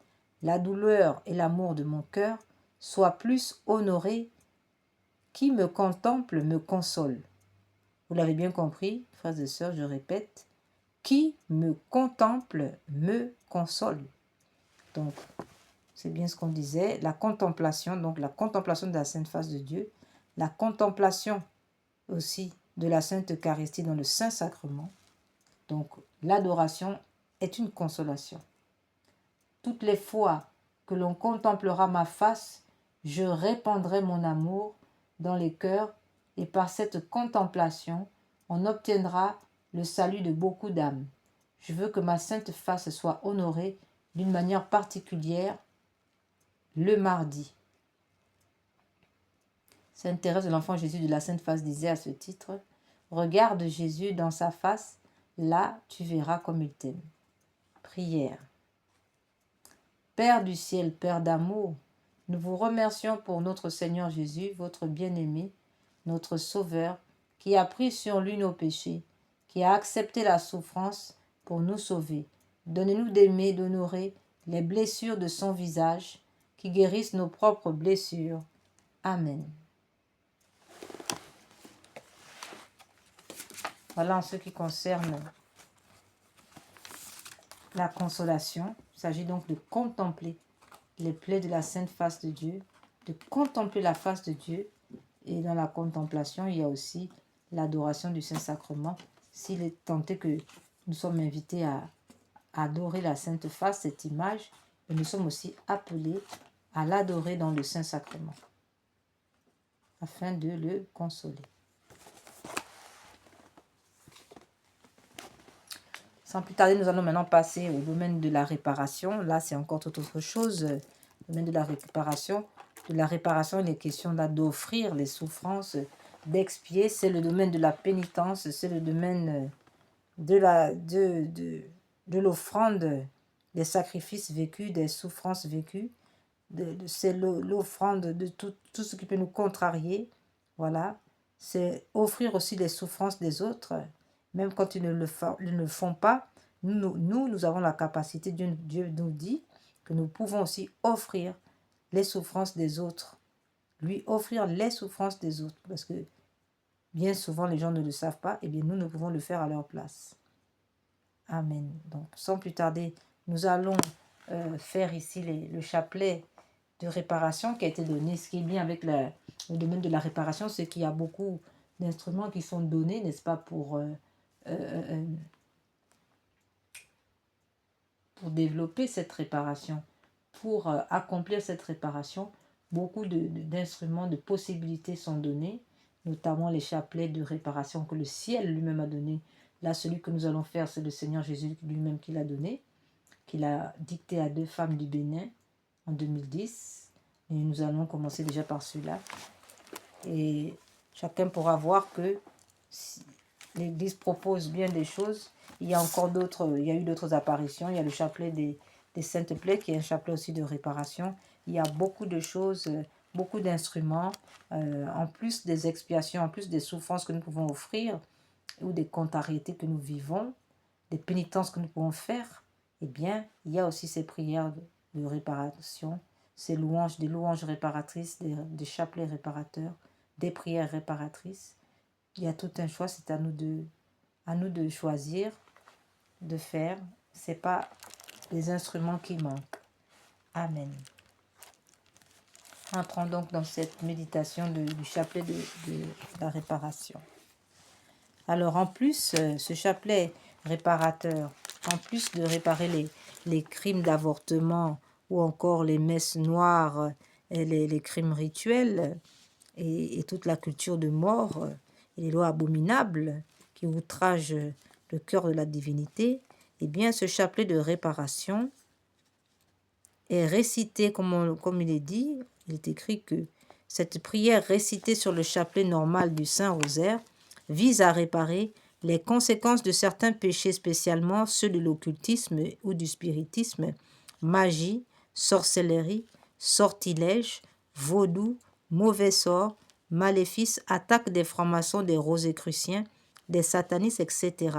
la douleur et l'amour de mon cœur, soit plus honorée. Qui me contemple me console. Vous l'avez bien compris, frères et sœurs, je répète. Qui me contemple me console. Donc, c'est bien ce qu'on disait. La contemplation, donc la contemplation de la sainte face de Dieu, la contemplation aussi de la sainte Eucharistie dans le Saint-Sacrement. Donc, l'adoration est une consolation. Toutes les fois que l'on contemplera ma face, je répandrai mon amour dans les cœurs et par cette contemplation, on obtiendra le salut de beaucoup d'âmes. Je veux que ma sainte face soit honorée d'une manière particulière le mardi. Sainte Thérèse de l'Enfant Jésus de la Sainte Face disait à ce titre, « Regarde Jésus dans sa face, là tu verras comme il t'aime. » Prière. Père du ciel, Père d'amour, nous vous remercions pour notre Seigneur Jésus, votre bien-aimé, notre Sauveur, qui a pris sur lui nos péchés, qui a accepté la souffrance pour nous sauver. Donnez-nous d'aimer, d'honorer les blessures de son visage, qui guérissent nos propres blessures. Amen. Voilà en ce qui concerne la consolation. Il s'agit donc de contempler les plaies de la sainte face de Dieu, de contempler la face de Dieu. Et dans la contemplation, il y a aussi l'adoration du Saint-Sacrement. S'il est tenté que nous sommes invités à adorer la sainte face, cette image, et nous sommes aussi appelés à l'adorer dans le Saint-Sacrement, afin de le consoler. Sans plus tarder, nous allons maintenant passer au domaine de la réparation. Là, c'est encore toute autre chose. Le domaine de la réparation. De la réparation, il est question là d'offrir les souffrances, d'expier. C'est le domaine de la pénitence. C'est le domaine de l'offrande, des sacrifices vécus, des souffrances vécues. C'est l'offrande de tout ce qui peut nous contrarier. Voilà. C'est offrir aussi les souffrances des autres. Même quand ils ne le font pas, nous avons la capacité, Dieu nous dit que nous pouvons aussi offrir les souffrances des autres. Lui offrir les souffrances des autres. Parce que bien souvent, les gens ne le savent pas. Et bien, nous pouvons le faire à leur place. Amen. Donc, sans plus tarder, nous allons faire ici le chapelet de réparation qui a été donné. Ce qui est bien avec le domaine de la réparation, c'est qu'il y a beaucoup d'instruments qui sont donnés, n'est-ce pas, pour développer cette réparation, pour accomplir cette réparation. Beaucoup d'instruments, de possibilités sont donnés, notamment les chapelets de réparation que le ciel lui-même a donné. Là, celui que nous allons faire, c'est le Seigneur Jésus lui-même qui l'a donné, qu'il a dicté à 2 femmes du Bénin en 2010. Et nous allons commencer déjà par celui-là. Et chacun pourra voir que l'Église propose bien des choses. Il y a encore d'autres, il y a eu d'autres apparitions. Il y a le chapelet des Saintes Plaies, qui est un chapelet aussi de réparation. Il y a beaucoup de choses, beaucoup d'instruments, en plus des expiations, en plus des souffrances que nous pouvons offrir, ou des contrariétés que nous vivons, des pénitences que nous pouvons faire. Eh bien, il y a aussi ces prières de réparation, ces louanges, des louanges réparatrices, des chapelets réparateurs, des prières réparatrices. Il y a tout un choix, c'est à nous de choisir, de faire. Ce n'est pas les instruments qui manquent. Amen. Entrons donc dans cette méditation du chapelet de la réparation. Alors en plus, ce chapelet réparateur, en plus de réparer les crimes d'avortement ou encore les messes noires et les crimes rituels et toute la culture de mort et les lois abominables qui outragent le cœur de la divinité, eh bien ce chapelet de réparation est récité, comme il est dit, il est écrit que cette prière récitée sur le chapelet normal du Saint-Rosaire vise à réparer les conséquences de certains péchés, spécialement ceux de l'occultisme ou du spiritisme, magie, sorcellerie, sortilège, vaudou, mauvais sort, maléfices, attaques des francs-maçons, des rosicruciens, des satanistes, etc.,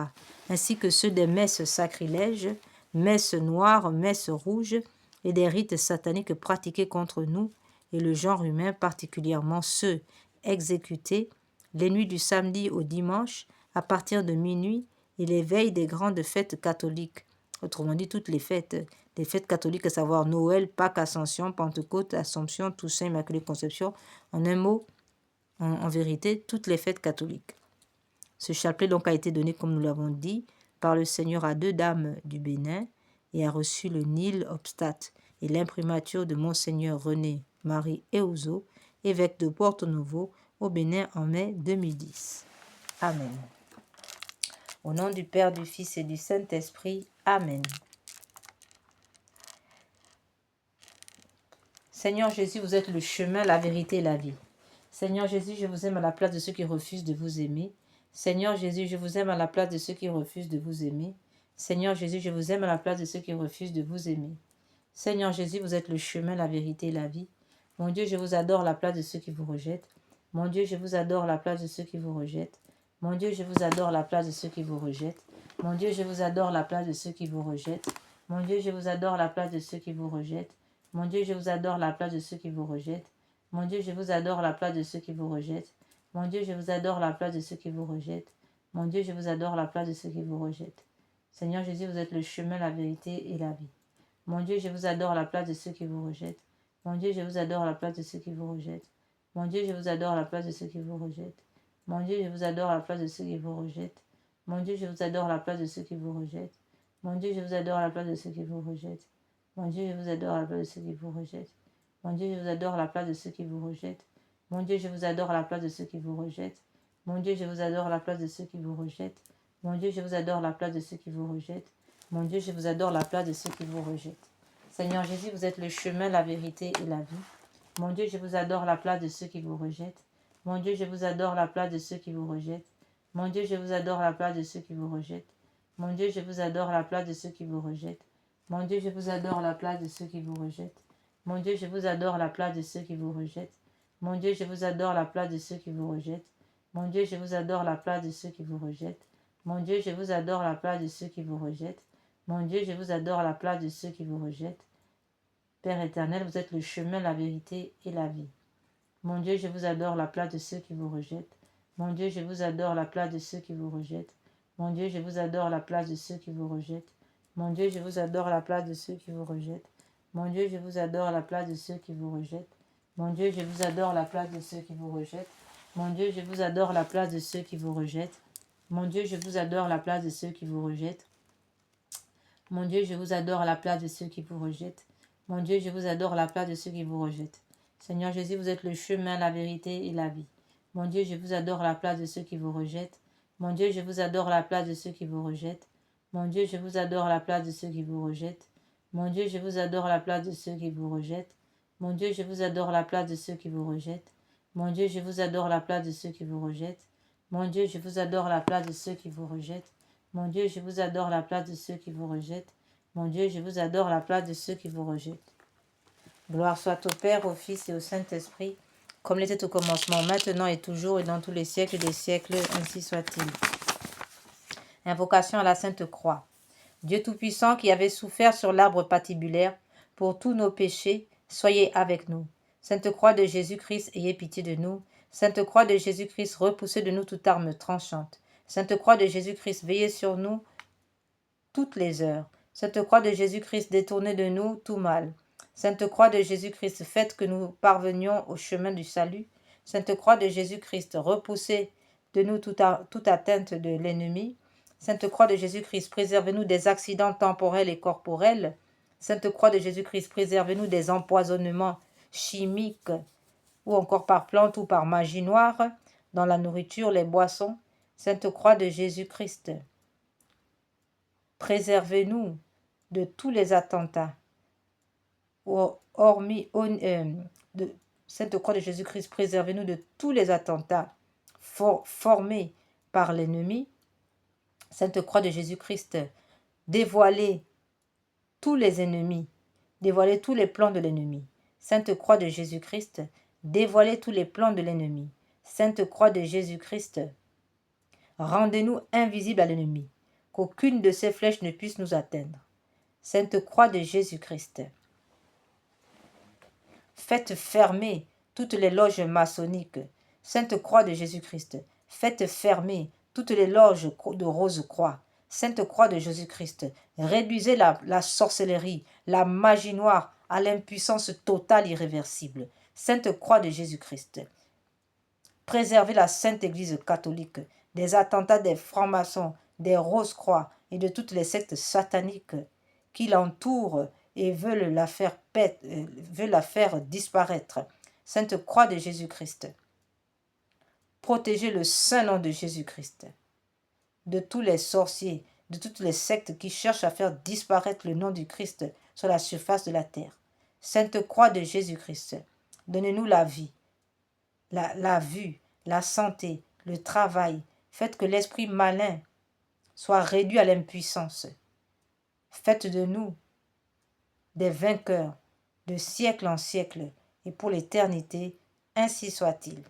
ainsi que ceux des messes sacrilèges, messes noires, messes rouges et des rites sataniques pratiqués contre nous et le genre humain, particulièrement ceux exécutés les nuits du samedi au dimanche à partir de minuit et les veilles des grandes fêtes catholiques. Autrement dit, toutes les fêtes catholiques, à savoir Noël, Pâques, Ascension, Pentecôte, Assomption, Toussaint, Immaculée Conception. En un mot, en vérité, toutes les fêtes catholiques. Ce chapelet donc a été donné, comme nous l'avons dit, par le Seigneur à 2 dames du Bénin et a reçu le Nil Obstat et l'imprimature de Monseigneur René Marie Eouzo, évêque de Porto-Novo, au Bénin en mai 2010. Amen. Au nom du Père, du Fils et du Saint-Esprit. Amen. Seigneur Jésus, vous êtes le chemin, la vérité et la vie. Seigneur Jésus, je vous aime à la place de ceux qui refusent de vous aimer. Seigneur Jésus, je vous aime à la place de ceux qui refusent de vous aimer. Seigneur Jésus, je vous aime à la place de ceux qui refusent de vous aimer. Seigneur Jésus, vous êtes le chemin, la vérité et la vie. Mon Dieu, je vous adore à la place de ceux qui vous rejettent. Mon Dieu, je vous adore à la place de ceux qui vous rejettent. Mon Dieu, je vous adore à la place de ceux qui vous rejettent. Mon Dieu, je vous adore à la place de ceux qui vous rejettent. Mon Dieu, je vous adore à la place de ceux qui vous rejettent. Mon Dieu, je vous adore à la place de ceux qui vous rejettent. Mon Dieu, je vous adore à la place de ceux qui vous rejettent. Mon Dieu, je vous adore à la place de ceux qui vous rejettent. Mon Dieu, je vous adore à la place de ceux qui vous rejettent. Seigneur Jésus, vous êtes le chemin, la vérité et la vie. Mon Dieu, je vous adore à la place de ceux qui vous rejettent. Mon Dieu, je vous adore à la place de ceux qui vous rejettent. Mon Dieu, je vous adore à la place de ceux qui vous rejettent. Mon Dieu, je vous adore à la place de ceux qui vous rejettent. Mon Dieu, je vous adore à la place de ceux qui vous rejettent. Mon Dieu, je vous adore à la place de ceux qui vous rejettent. Mon Dieu, je vous adore à la place de ceux qui vous rejettent. Mon Dieu, je vous adore à la place de ceux qui vous rejettent. Mon Dieu, je vous adore à la place de ceux qui vous rejettent. Mon Dieu, je vous adore à la place de ceux qui vous rejettent. Mon Dieu, je vous adore à la place de ceux qui vous rejettent. Mon Dieu, je vous adore à la place de ceux qui vous rejettent. Seigneur Jésus, vous êtes le chemin, la vérité et la vie. Mon Dieu, je vous adore à la place de ceux qui vous rejettent. Mon Dieu, je vous adore à la place de ceux qui vous rejettent. Mon Dieu, je vous adore à la place de ceux qui vous rejettent. Mon Dieu, je vous adore à la place de ceux qui vous rejettent. Mon Dieu, je vous adore à la place de ceux qui vous rejettent. Mon Dieu, je vous adore à la place de ceux qui vous rejettent. Mon Dieu, je vous adore à la place de ceux qui vous rejettent. Mon Dieu, je vous adore à la place de ceux qui vous rejettent. Mon Dieu, je vous adore à la place de ceux qui vous rejettent. Mon Dieu, je vous adore à la place de ceux qui vous rejettent. Père éternel, vous êtes le chemin, la vérité et la vie. Mon Dieu, je vous adore à la place de ceux qui vous rejettent. Mon Dieu, je vous adore à la place de ceux qui vous rejettent. Mon Dieu, je vous adore à la place de ceux qui vous rejettent. Mon Dieu, je vous adore à la place de ceux qui vous rejettent. Mon Dieu, je vous adore à la place de ceux qui vous rejettent. Mon Dieu, je vous adore à la place de ceux qui vous rejettent. Mon Dieu, je vous adore à la place de ceux qui vous rejettent. Mon Dieu, je vous adore à la place de ceux qui vous rejettent. Mon Dieu, je vous adore à la place de ceux qui vous rejettent. Mon Dieu, je vous adore à la place de ceux qui vous rejettent. Seigneur Jésus, vous êtes le chemin, la vérité et la vie. Mon Dieu, je vous adore à la place de ceux qui vous rejettent. Mon Dieu, je vous adore à la place de ceux qui vous rejettent. Mon Dieu, je vous adore à la place de ceux qui vous rejettent. Mon Dieu, je vous adore à la place de ceux qui vous rejettent. Mon Dieu, je vous adore à la place de ceux qui vous rejettent. Mon Dieu, je vous adore à la place de ceux qui vous rejettent. Mon Dieu, je vous adore à la place de ceux qui vous rejettent. Mon Dieu, je vous adore à la place de ceux qui vous rejettent. Mon Dieu, je vous adore à la place de ceux qui vous rejettent. Gloire soit au Père, au Fils et au Saint-Esprit, comme il était au commencement, maintenant et toujours et dans tous les siècles des siècles, ainsi soit-il. Invocation à la Sainte Croix. Dieu Tout-Puissant qui avait souffert sur l'arbre patibulaire pour tous nos péchés, soyez avec nous. Sainte Croix de Jésus-Christ, ayez pitié de nous. Sainte Croix de Jésus-Christ, repoussez de nous toute arme tranchante. Sainte Croix de Jésus-Christ, veillez sur nous toutes les heures. Sainte Croix de Jésus-Christ, détournez de nous tout mal. Sainte Croix de Jésus-Christ, faites que nous parvenions au chemin du salut. Sainte Croix de Jésus-Christ, repoussez de nous toute atteinte de l'ennemi. Sainte Croix de Jésus-Christ, préservez-nous des accidents temporels et corporels. Sainte Croix de Jésus-Christ, préservez-nous des empoisonnements chimiques ou encore par plantes ou par magie noire dans la nourriture, les boissons. Sainte Croix de Jésus-Christ, préservez-nous de tous les attentats, Sainte Croix de Jésus-Christ, préservez-nous de tous les attentats formés par l'ennemi. Sainte Croix de Jésus-Christ, dévoilez tous les ennemis, dévoilez tous les plans de l'ennemi. Sainte Croix de Jésus-Christ, dévoilez tous les plans de l'ennemi. Sainte Croix de Jésus-Christ, rendez-nous invisibles à l'ennemi, qu'aucune de ses flèches ne puisse nous atteindre. Sainte Croix de Jésus-Christ, faites fermer toutes les loges maçonniques. Sainte Croix de Jésus-Christ, faites fermer toutes les loges de Rose-Croix. Sainte Croix de Jésus-Christ, réduisez la sorcellerie, la magie noire à l'impuissance totale irréversible. Sainte Croix de Jésus-Christ, préservez la Sainte Église catholique des attentats des francs-maçons, des Rose-Croix et de toutes les sectes sataniques qui l'entourent et veulent la faire disparaître. Sainte Croix de Jésus-Christ, protégez le saint nom de Jésus-Christ de tous les sorciers, de toutes les sectes qui cherchent à faire disparaître le nom du Christ sur la surface de la terre. Sainte Croix de Jésus-Christ, donnez-nous la vie, la vue, la santé, le travail. Faites que l'esprit malin soit réduit à l'impuissance. Faites de nous des vainqueurs de siècle en siècle et pour l'éternité, ainsi soit-il.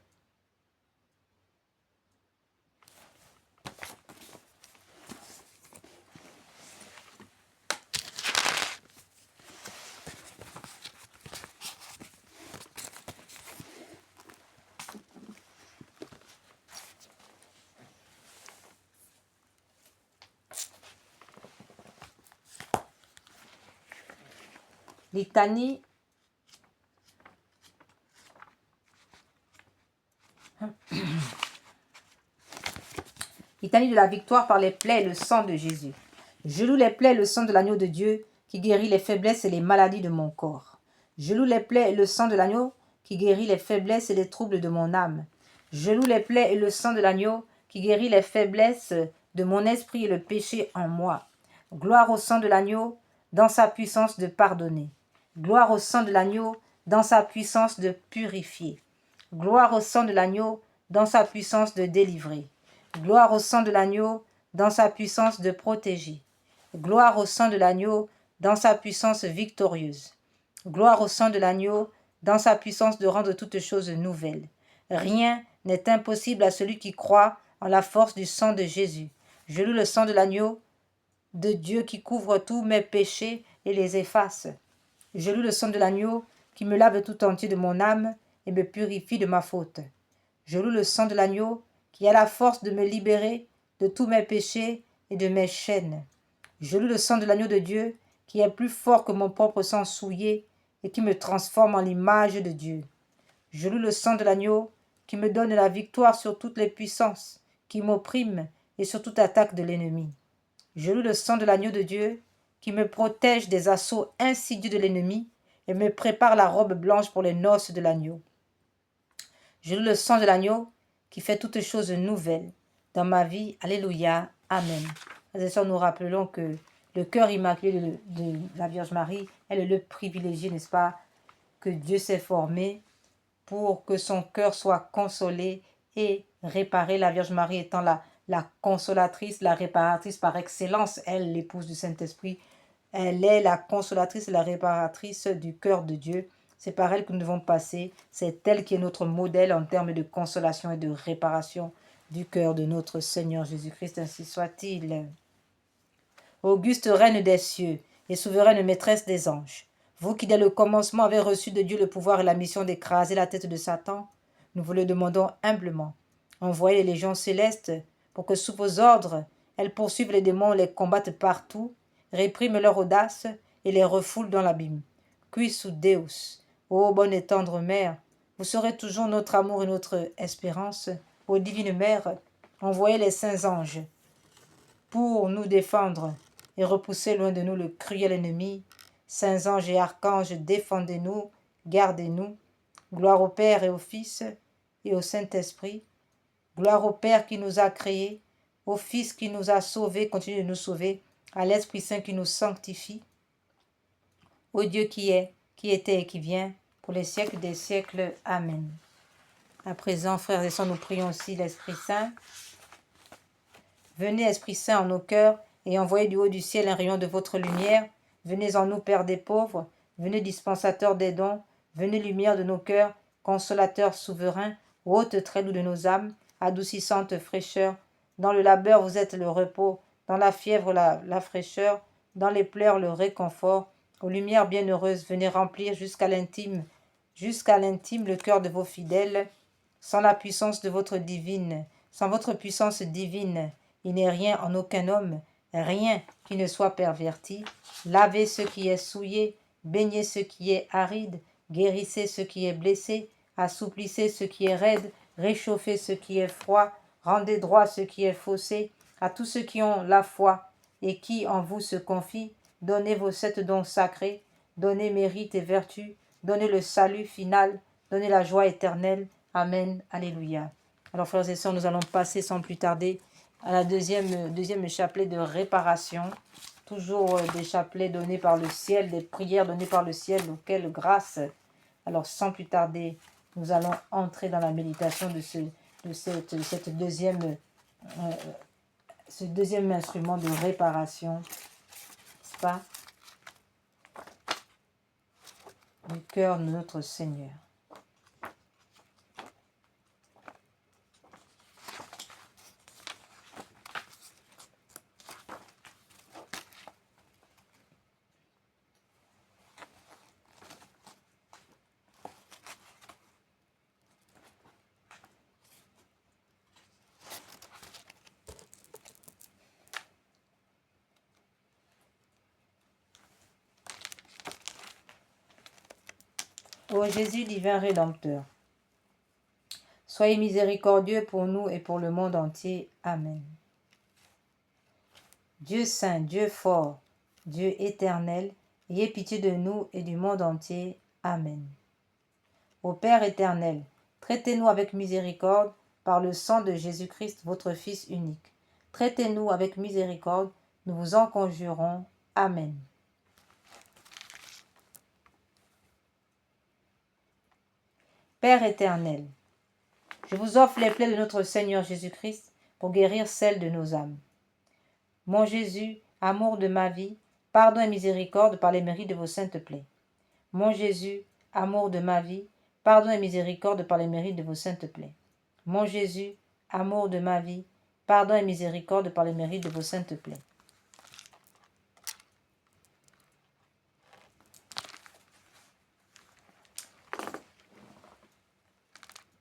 Litanie Litanie de la victoire par les plaies et le sang de Jésus. Je loue les plaies et le sang de l'agneau de Dieu qui guérit les faiblesses et les maladies de mon corps. Je loue les plaies et le sang de l'agneau qui guérit les faiblesses et les troubles de mon âme. Je loue les plaies et le sang de l'agneau qui guérit les faiblesses de mon esprit et le péché en moi. Gloire au sang de l'agneau dans sa puissance de pardonner. Gloire au sang de l'agneau dans sa puissance de purifier. Gloire au sang de l'agneau dans sa puissance de délivrer. Gloire au sang de l'agneau dans sa puissance de protéger. Gloire au sang de l'agneau dans sa puissance victorieuse. Gloire au sang de l'agneau dans sa puissance de rendre toutes choses nouvelles. Rien n'est impossible à celui qui croit en la force du sang de Jésus. Je loue le sang de l'agneau de Dieu qui couvre tous mes péchés et les efface. Je loue le sang de l'agneau qui me lave tout entier de mon âme et me purifie de ma faute. Je loue le sang de l'agneau qui a la force de me libérer de tous mes péchés et de mes chaînes. Je loue le sang de l'agneau de Dieu qui est plus fort que mon propre sang souillé et qui me transforme en l'image de Dieu. Je loue le sang de l'agneau qui me donne la victoire sur toutes les puissances qui m'oppriment et sur toute attaque de l'ennemi. Je loue le sang de l'agneau de Dieu qui me protège des assauts insidieux de l'ennemi et me prépare la robe blanche pour les noces de l'agneau. Je loue le sang de l'agneau qui fait toutes choses nouvelles dans ma vie. Alléluia. Amen. Frères et sœurs, nous rappelons que le cœur immaculé de la Vierge Marie, elle est le privilégié, n'est-ce pas, que Dieu s'est formé pour que son cœur soit consolé et réparé. La Vierge Marie étant la consolatrice, la réparatrice par excellence, elle, l'épouse du Saint-Esprit, elle est la consolatrice et la réparatrice du cœur de Dieu. C'est par elle que nous devons passer. C'est elle qui est notre modèle en termes de consolation et de réparation du cœur de notre Seigneur Jésus-Christ. Ainsi soit-il. Auguste reine des cieux et souveraine maîtresse des anges, Vous qui dès le commencement avez reçu de Dieu le pouvoir et la mission d'écraser la tête de Satan, nous vous le demandons humblement. Envoyez les légions célestes pour que sous vos ordres, elles poursuivent les démons, les combattent partout, répriment leur audace et les refoulent dans l'abîme. Quis Deus, ô bonne et tendre Mère, vous serez toujours notre amour et notre espérance. Ô divine Mère, envoyez les saints anges pour nous défendre et repousser loin de nous le cruel ennemi. Saints anges et archanges, défendez-nous, gardez-nous. Gloire au Père et au Fils et au Saint-Esprit. Gloire au Père qui nous a créés, au Fils qui nous a sauvés, continue de nous sauver, à l'Esprit Saint qui nous sanctifie, au Dieu qui est, qui était et qui vient, pour les siècles des siècles. Amen. À présent, frères et sœurs, nous prions aussi l'Esprit Saint. Venez, Esprit Saint, en nos cœurs, et envoyez du haut du ciel un rayon de votre lumière. Venez en nous, Père des pauvres. Venez, dispensateur des dons. Venez, lumière de nos cœurs, consolateur souverain, hôte très doux de nos âmes, adoucissante fraîcheur. Dans le labeur, vous êtes le repos. Dans la fièvre, la fraîcheur. Dans les pleurs, le réconfort. Aux lumières bienheureuses, venez remplir jusqu'à l'intime le cœur de vos fidèles. Sans la puissance de votre divine, sans votre puissance divine, il n'est rien en aucun homme, rien qui ne soit perverti. Lavez ce qui est souillé, baignez ce qui est aride, guérissez ce qui est blessé, assouplissez ce qui est raide, réchauffez ce qui est froid, rendez droit ce qui est faussé. À tous ceux qui ont la foi et qui en vous se confient, donnez vos 7 dons sacrés, donnez mérite et vertu, donnez le salut final, donnez la joie éternelle. Amen. Alléluia. Alors, frères et sœurs, nous allons passer sans plus tarder à la deuxième chapelet de réparation. Toujours des chapelets donnés par le ciel, des prières données par le ciel. Quelle grâce. Alors, sans plus tarder, nous allons entrer dans la méditation de ce deuxième instrument de réparation. N'est-ce pas? Du cœur de notre Seigneur. Ô Jésus divin Rédempteur, soyez miséricordieux pour nous et pour le monde entier. Amen. Dieu saint, Dieu fort, Dieu éternel, ayez pitié de nous et du monde entier. Amen. Ô Père éternel, traitez-nous avec miséricorde par le sang de Jésus-Christ, votre Fils unique. Traitez-nous avec miséricorde, nous vous en conjurons. Amen. Père éternel, je vous offre les plaies de notre Seigneur Jésus-Christ pour guérir celles de nos âmes. Mon Jésus, amour de ma vie, pardon et miséricorde par les mérites de vos saintes plaies. Mon Jésus, amour de ma vie, pardon et miséricorde par les mérites de vos saintes plaies. Mon Jésus, amour de ma vie, pardon et miséricorde par les mérites de vos saintes plaies.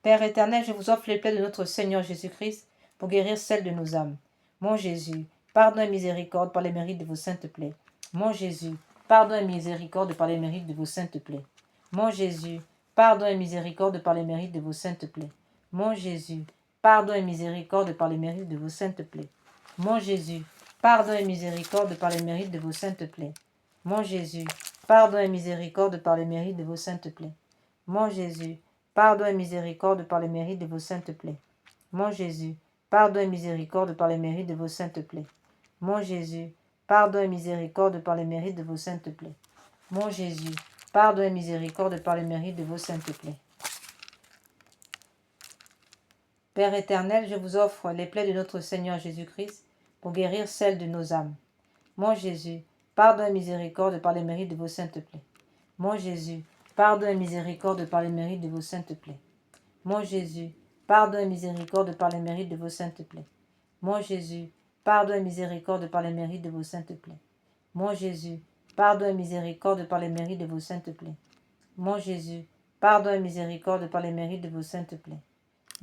Père éternel, je vous offre les plaies de notre Seigneur Jésus-Christ pour guérir celles de nos âmes. Mon Jésus, pardon et miséricorde par les mérites de vos saintes plaies. Mon Jésus, pardon et miséricorde par les mérites de vos saintes plaies. Mon Jésus, pardon et miséricorde par les mérites de vos saintes plaies. Mon Jésus, pardon et miséricorde par les mérites de vos saintes plaies. Mon Jésus, pardon et miséricorde par les mérites de vos saintes plaies. Mon Jésus, pardon et miséricorde par les mérites de vos saintes plaies. Mon Jésus, pardon et miséricorde par les mérites de vos saintes plaies. Mon Jésus, pardon et miséricorde par les mérites de vos saintes plaies. Mon Jésus, pardon et miséricorde par les mérites de vos saintes plaies. Mon Jésus, pardon et miséricorde par les mérites de vos saintes plaies. Père éternel, je vous offre les plaies de notre Seigneur Jésus-Christ pour guérir celles de nos âmes. Mon Jésus, pardon et miséricorde par les mérites de vos saintes plaies. Mon Jésus, pardon et miséricorde par les mérites de vos saintes plaies. Mon Jésus, pardon et miséricorde par les mérites de vos saintes plaies. Mon Jésus, pardon et miséricorde par les mérites de vos saintes plaies. Mon Jésus, pardon et miséricorde par les mérites de vos saintes plaies. Mon Jésus, pardon et miséricorde par les mérites de vos saintes plaies.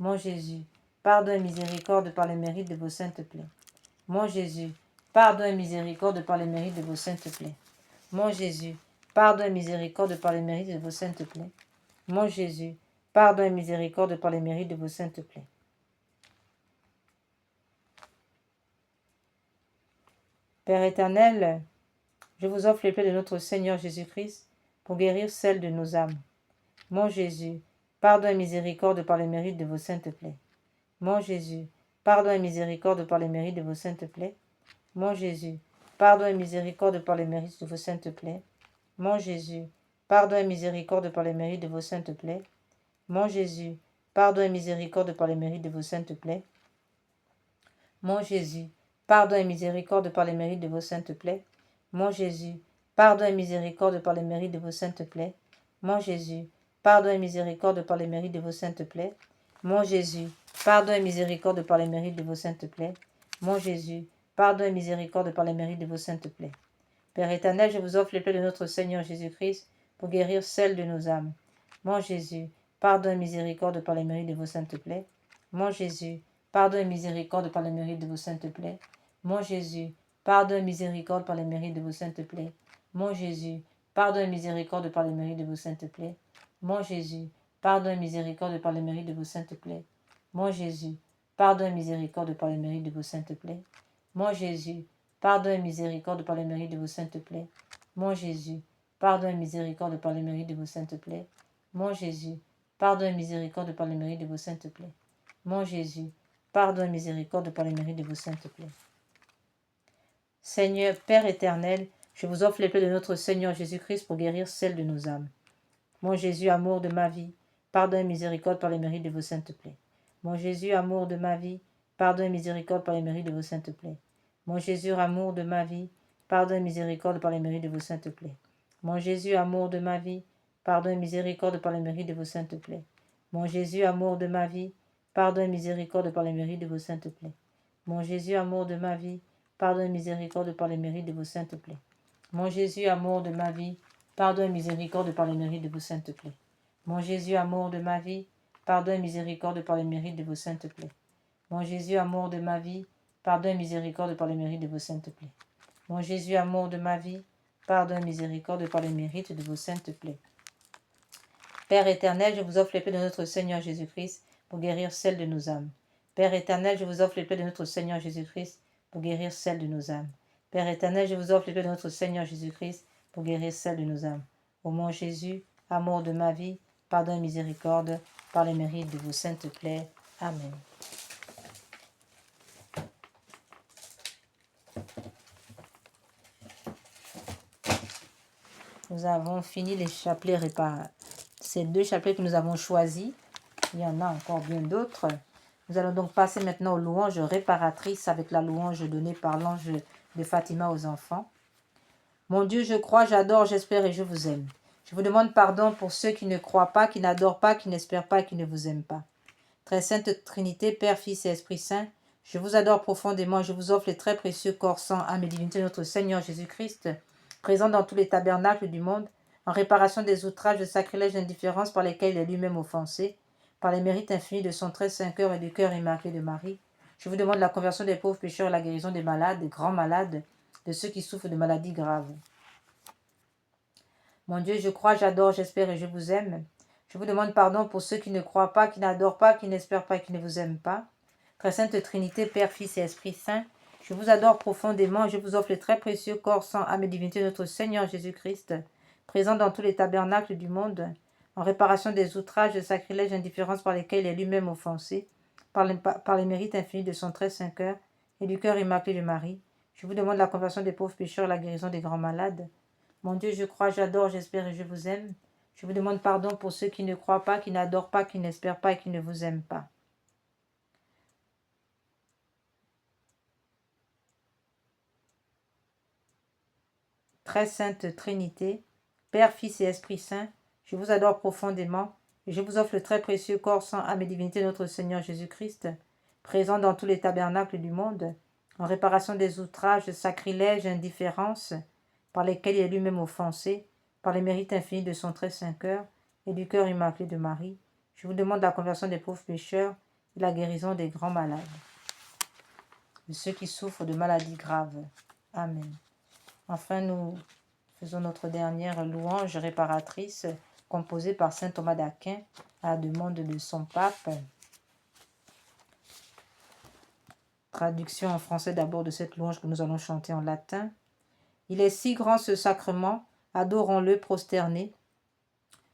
Mon Jésus, pardon et miséricorde par les mérites de vos saintes plaies. Mon Jésus, pardon et miséricorde par les mérites de vos saintes plaies. Mon Jésus, pardon et miséricorde par les mérites de vos saintes plaies. Mon Jésus, pardon et miséricorde par les mérites de vos saintes plaies. Père éternel, je vous offre les plaies de notre Seigneur Jésus-Christ pour guérir celles de nos âmes. Mon Jésus, pardon et miséricorde par les mérites de vos saintes plaies. Mon Jésus, pardon et miséricorde par les mérites de vos saintes plaies. Mon Jésus, pardon et miséricorde par les mérites de vos saintes plaies. Mon Jésus, pardon et miséricorde par les mérites de vos saintes plaies. Mon Jésus, pardon et miséricorde par les mérites de vos saintes plaies. Mon Jésus, pardon et miséricorde par les mérites de vos saintes plaies. Mon Jésus, pardon et miséricorde par les mérites de vos saintes plaies. Mon Jésus, pardon et miséricorde par les mérites de vos saintes plaies. Mon Jésus, pardon et miséricorde par les mérites de vos saintes plaies. Mon Jésus, pardon et miséricorde par les mérites de vos saintes plaies. Père éternel, je vous offre les plaies de notre Seigneur Jésus-Christ pour guérir celles de nos âmes. Mon Jésus, pardon et miséricorde par les mérites de vos saintes plaies. Mon Jésus, pardon et miséricorde par les mérites de vos saintes plaies. Mon Jésus, pardon et miséricorde par les mérites de vos saintes plaies. Mon Jésus, pardon et miséricorde par les mérites de vos saintes plaies. Mon Jésus, pardon et miséricorde par les mérites de vos saintes plaies. Mon Jésus, pardon et miséricorde par les mérites de vos saintes plaies. Mon Jésus, pardon et miséricorde par les mérites de vos saintes plaies. Mon Jésus, pardon et miséricorde par les mérites de vos saintes plaies. Mon Jésus, pardon et miséricorde par les mérites de vos saintes plaies. Mon Jésus, pardon et miséricorde par les mérites de vos saintes plaies. Seigneur, Père éternel, je vous offre les plaies de notre Seigneur Jésus-Christ pour guérir celles de nos âmes. Mon Jésus, amour de ma vie, pardon et miséricorde par les mérites de vos saintes plaies. Mon Jésus, amour de ma vie, pardon et miséricorde par les mérites de vos saintes plaies. Mon Jésus, amour de ma vie, pardon et miséricorde par les mérites de vos saintes plaies. Mon Jésus, amour de ma vie, pardon et miséricorde par les mérites de vos saintes plaies. Mon Jésus, amour de ma vie, pardon et miséricorde par les mérites de vos saintes plaies. Mon Jésus, amour de ma vie, pardon et miséricorde par les mérites de vos saintes plaies. Mon Jésus, amour de ma vie, pardon et miséricorde par les mérites de vos saintes plaies. Mon Jésus, amour de ma vie, pardon et miséricorde par les mérites de vos saintes plaies. Mon Jésus, amour de ma vie, pardon et miséricorde par les mérites de vos saintes plaies. Mon Jésus, amour de ma vie, pardon et miséricorde par les mérites de vos saintes plaies. Père éternel, je vous offre les plaies de notre Seigneur Jésus-Christ pour guérir celles de nos âmes. Père éternel, je vous offre les plaies de notre Seigneur Jésus-Christ pour guérir celles de nos âmes. Père éternel, je vous offre les plaies de notre Seigneur Jésus-Christ pour guérir celles de nos âmes. Ô mon Jésus, amour de ma vie, pardon et miséricorde par les mérites de vos saintes plaies. Amen. Nous avons fini les chapelets réparés. Ces deux chapelets que nous avons choisis. Il y en a encore bien d'autres. Nous allons donc passer maintenant aux louanges réparatrices avec la louange donnée par l'ange de Fatima aux enfants. Mon Dieu, je crois, j'adore, j'espère et je vous aime. Je vous demande pardon pour ceux qui ne croient pas, qui n'adorent pas, qui n'espèrent pas et qui ne vous aiment pas. Très sainte Trinité, Père, Fils et Esprit Saint, je vous adore profondément, je vous offre les très précieux corps, sang, âme et divinité de notre Seigneur Jésus-Christ, présent dans tous les tabernacles du monde, en réparation des outrages, de sacrilèges et d'indifférence par lesquels il est lui-même offensé, par les mérites infinis de son très saint cœur et du cœur immaculé de Marie. Je vous demande la conversion des pauvres pécheurs et la guérison des malades, des grands malades, de ceux qui souffrent de maladies graves. Mon Dieu, je crois, j'adore, j'espère et je vous aime. Je vous demande pardon pour ceux qui ne croient pas, qui n'adorent pas, qui n'espèrent pas et qui ne vous aiment pas. Très sainte Trinité, Père, Fils et Esprit Saint, je vous adore profondément et je vous offre les très précieux corps, sang, âme et divinité de notre Seigneur Jésus-Christ, présent dans tous les tabernacles du monde, en réparation des outrages, des sacrilèges, indifférences par lesquels il est lui-même offensé, par les mérites infinis de son très saint cœur et du cœur immaculé de Marie. Je vous demande la conversion des pauvres pécheurs et la guérison des grands malades. Mon Dieu, je crois, j'adore, j'espère et je vous aime. Je vous demande pardon pour ceux qui ne croient pas, qui n'adorent pas, qui n'espèrent pas et qui ne vous aiment pas. Très sainte Trinité, Père, Fils et Esprit Saint, je vous adore profondément et je vous offre le très précieux corps, sang, âme et divinité de notre Seigneur Jésus-Christ, présent dans tous les tabernacles du monde, en réparation des outrages, sacrilèges, indifférences, par lesquels il est lui-même offensé, par les mérites infinis de son très saint cœur et du cœur immaculé de Marie, je vous demande la conversion des pauvres pécheurs et la guérison des grands malades, de ceux qui souffrent de maladies graves. Amen. Enfin, nous faisons notre dernière louange réparatrice composée par saint Thomas d'Aquin à la demande de son pape. Traduction en français d'abord de cette louange que nous allons chanter en latin. Il est si grand ce sacrement, adorons-le prosternés,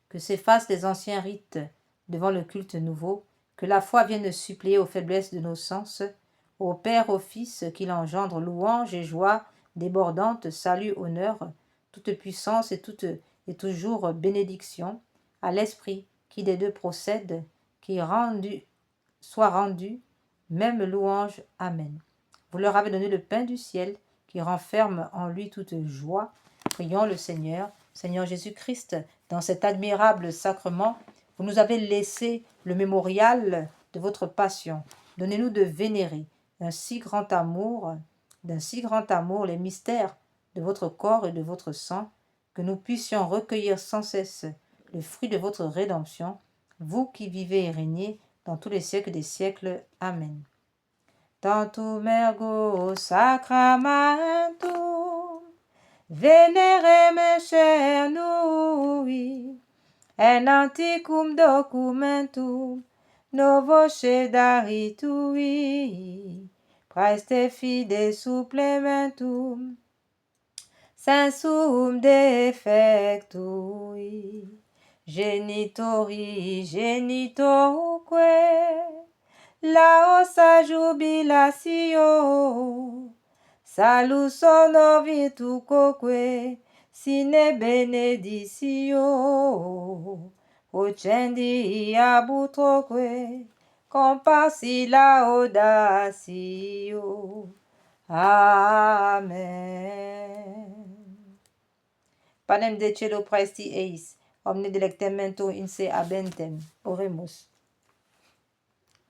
que s'effacent les anciens rites devant le culte nouveau, que la foi vienne suppléer aux faiblesses de nos sens, au Père, au Fils, qu'il engendre louange et joie débordante, salut, honneur, toute puissance et toujours bénédiction, à l'Esprit qui des deux procède, qui soit rendu, même louange. Amen. Vous leur avez donné le pain du ciel, qui renferme en lui toute joie. Prions le Seigneur. Seigneur Jésus-Christ, dans cet admirable sacrement, vous nous avez laissé le mémorial de votre passion. Donnez-nous de vénérer d'un si grand amour les mystères de votre corps et de votre sang, que nous puissions recueillir sans cesse le fruit de votre rédemption, vous qui vivez et régnez dans tous les siècles des siècles. Amen. Tantum ergo sacramentum venerem cernui, en antiquum documentum novoce daritui, praeste fide supplementum sensum defectui, genitori genitorque laosa jubilatio, salus honor virtucoque, sine beneditio, procendi abutroque, compassi laudatio. Amen. Panem de cielo praesti eis, omne delectamento in se habentem. Oremus.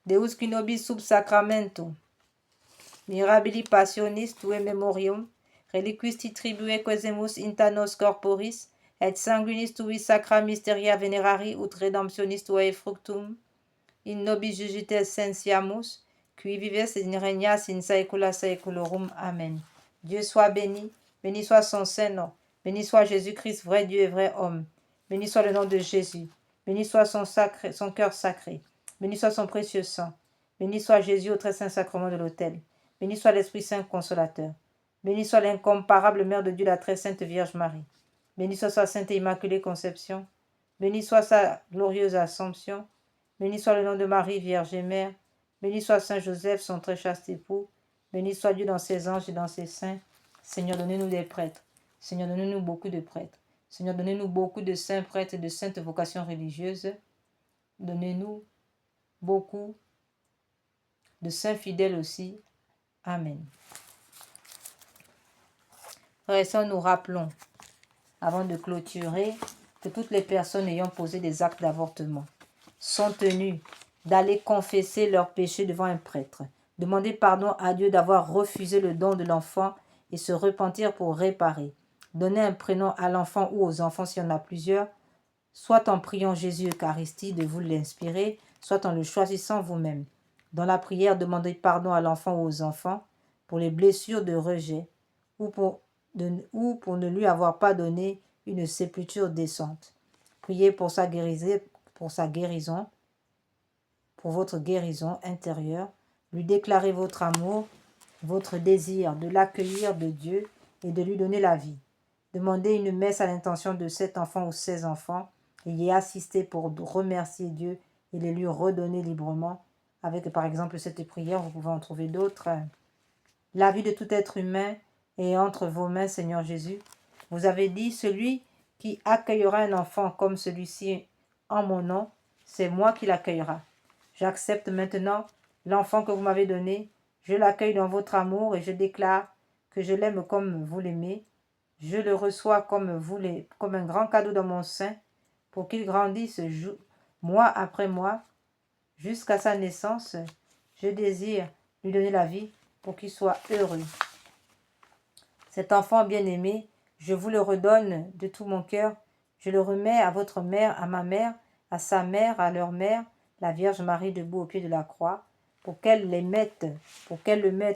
Deus qui nobis sub sacramentum, mirabili passionis tue memorium, reliquisti tribue quesemus inta nos corporis, et sanguinis tui sacra mysteria venerari ut redemptionis tuae fructum, in nobis jugites sensiamus, qui vives in regnas in saecula saeculorum. Amen. Dieu soit béni, béni soit son Saint-Nom, béni soit Jésus-Christ, vrai Dieu et vrai homme, béni soit le nom de Jésus, béni soit son cœur sacré, béni soit son précieux sang, béni soit Jésus au très saint sacrement de l'autel, béni soit l'Esprit Saint consolateur, béni soit l'incomparable Mère de Dieu, la très sainte Vierge Marie, béni soit sa sainte et immaculée conception, béni soit sa glorieuse assomption, béni soit le nom de Marie, Vierge et Mère, béni soit Saint Joseph, son très chaste époux, béni soit Dieu dans ses anges et dans ses saints. Seigneur, donnez-nous des prêtres. Seigneur, donnez-nous beaucoup de prêtres. Seigneur, donnez-nous beaucoup de saints prêtres et de saintes vocations religieuses. Donnez-nous beaucoup de saints fidèles aussi. Amen. Frères et sœurs, nous rappelons, avant de clôturer, que toutes les personnes ayant posé des actes d'avortement sont tenues d'aller confesser leurs péchés devant un prêtre, demander pardon à Dieu d'avoir refusé le don de l'enfant et se repentir pour réparer. Donner un prénom à l'enfant ou aux enfants s'il y en a plusieurs, soit en priant Jésus Eucharistie de vous l'inspirer, soit en le choisissant vous-même. Dans la prière, demandez pardon à l'enfant ou aux enfants pour les blessures de rejet ou pour ne lui avoir pas donné une sépulture décente. Priez pour sa guérison, pour votre guérison intérieure. Lui déclarez votre amour, votre désir de l'accueillir de Dieu et de lui donner la vie. Demandez une messe à l'intention de cet enfant ou ces enfants et y assistez pour remercier Dieu et les lui redonner librement. Avec par exemple cette prière, vous pouvez en trouver d'autres. La vie de tout être humain est entre vos mains, Seigneur Jésus. Vous avez dit, celui qui accueillera un enfant comme celui-ci en mon nom, c'est moi qui l'accueillera. J'accepte maintenant l'enfant que vous m'avez donné. Je l'accueille dans votre amour et je déclare que je l'aime comme vous l'aimez. Je le reçois comme un grand cadeau dans mon sein pour qu'il grandisse mois après mois jusqu'à sa naissance. Je désire lui donner la vie pour qu'il soit heureux. Cet enfant bien-aimé, je vous le redonne de tout mon cœur. Je le remets à votre mère, à ma mère, à sa mère, à leur mère, la Vierge Marie debout au pied de la croix, pour qu'elle le mette,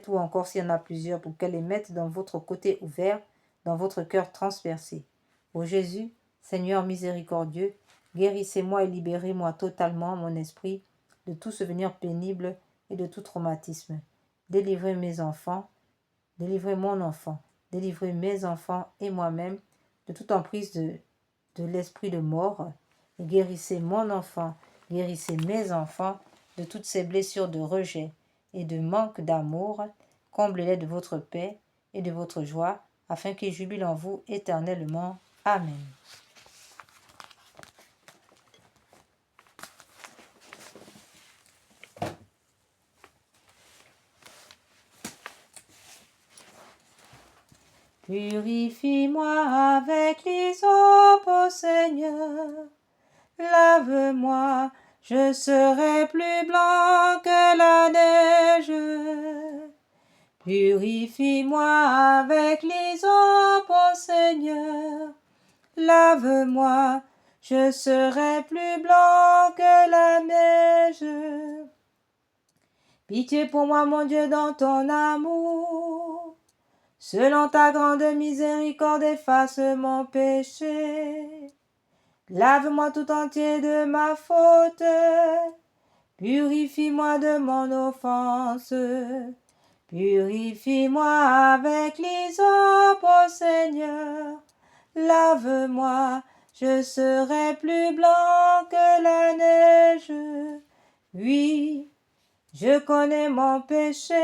ou encore s'il y en a plusieurs, pour qu'elle les mette dans votre côté ouvert, dans votre cœur transpercé. Ô Jésus, Seigneur miséricordieux, guérissez-moi et libérez-moi totalement, mon esprit, de tout souvenir pénible et de tout traumatisme. Délivrez mes enfants, délivrez mon enfant, délivrez mes enfants et moi-même de toute emprise de l'esprit de mort. Et guérissez mon enfant, guérissez mes enfants de toutes ces blessures de rejet et de manque d'amour. Comblez-les de votre paix et de votre joie, afin qu'ils jubilent en vous éternellement. Amen. Purifie-moi avec l'hysope, ô Seigneur. Lave-moi, je serai plus blanc que la neige. Purifie-moi avec l'hysope, ô Seigneur. Lave-moi, je serai plus blanc que la neige. Pitié pour moi, mon Dieu, dans ton amour. Selon ta grande miséricorde, efface mon péché. Lave-moi tout entier de ma faute. Purifie-moi de mon offense. Purifie-moi avec l'hysope, ô Seigneur. Lave-moi, je serai plus blanc que la neige. Oui, je connais mon péché.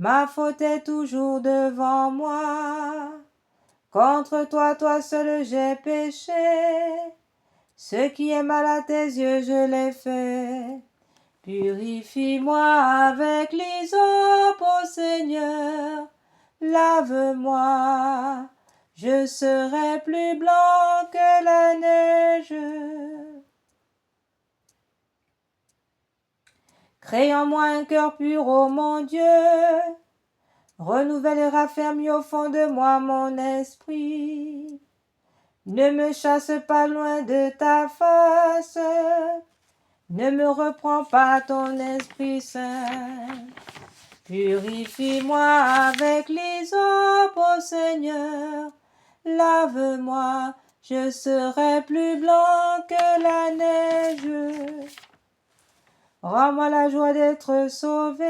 Ma faute est toujours devant moi. Contre toi, toi seul, j'ai péché. Ce qui est mal à tes yeux, je l'ai fait. Purifie-moi avec l'hysope, ô Seigneur. Lave-moi, je serai plus blanc que la neige. Crée en moi un cœur pur, ô mon Dieu. Renouvelle et raffermis au fond de moi mon esprit. Ne me chasse pas loin de ta face. Ne me reprends pas ton Esprit Saint. Purifie-moi avec l'hysope, ô Seigneur. Lave-moi, je serai plus blanc que la neige. Rends-moi la joie d'être sauvé.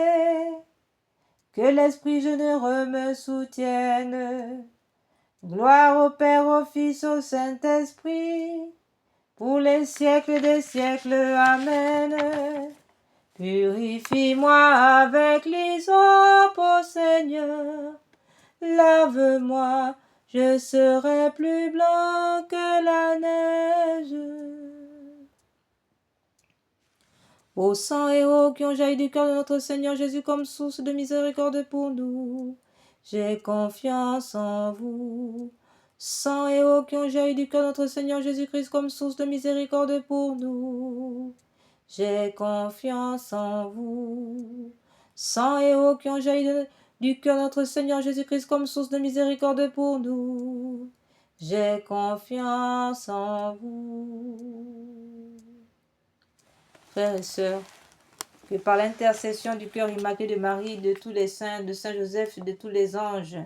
Que l'Esprit généreux me soutienne. Gloire au Père, au Fils, au Saint-Esprit, pour les siècles des siècles. Amen. Purifie-moi avec l'hysope, ô Seigneur. Lave-moi, je serai plus blanc que la neige. Ô sang et eau qui ont jailli du cœur de notre Seigneur Jésus comme source de miséricorde pour nous, j'ai confiance en vous. Sang et eau qui ont jailli du cœur de notre Seigneur Jésus-Christ comme source de miséricorde pour nous, j'ai confiance en vous. Sang et eau qui ont jailli du cœur de notre Seigneur Jésus-Christ comme source de miséricorde pour nous, j'ai confiance en vous. Frères et sœurs, que par l'intercession du cœur immaculé de Marie, de tous les saints, de Saint Joseph, de tous les anges,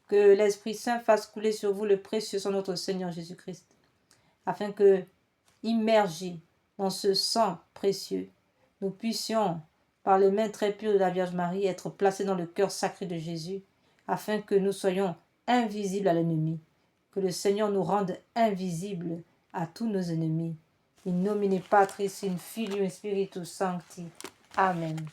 que l'Esprit Saint fasse couler sur vous le précieux sang de notre Seigneur Jésus-Christ, afin que, immergés dans ce sang précieux, nous puissions, par les mains très pures de la Vierge Marie, être placés dans le cœur sacré de Jésus, afin que nous soyons invisibles à l'ennemi, que le Seigneur nous rende invisibles à tous nos ennemis. In nomine Patris, in Filio, in Spiritus Sancti. Amen.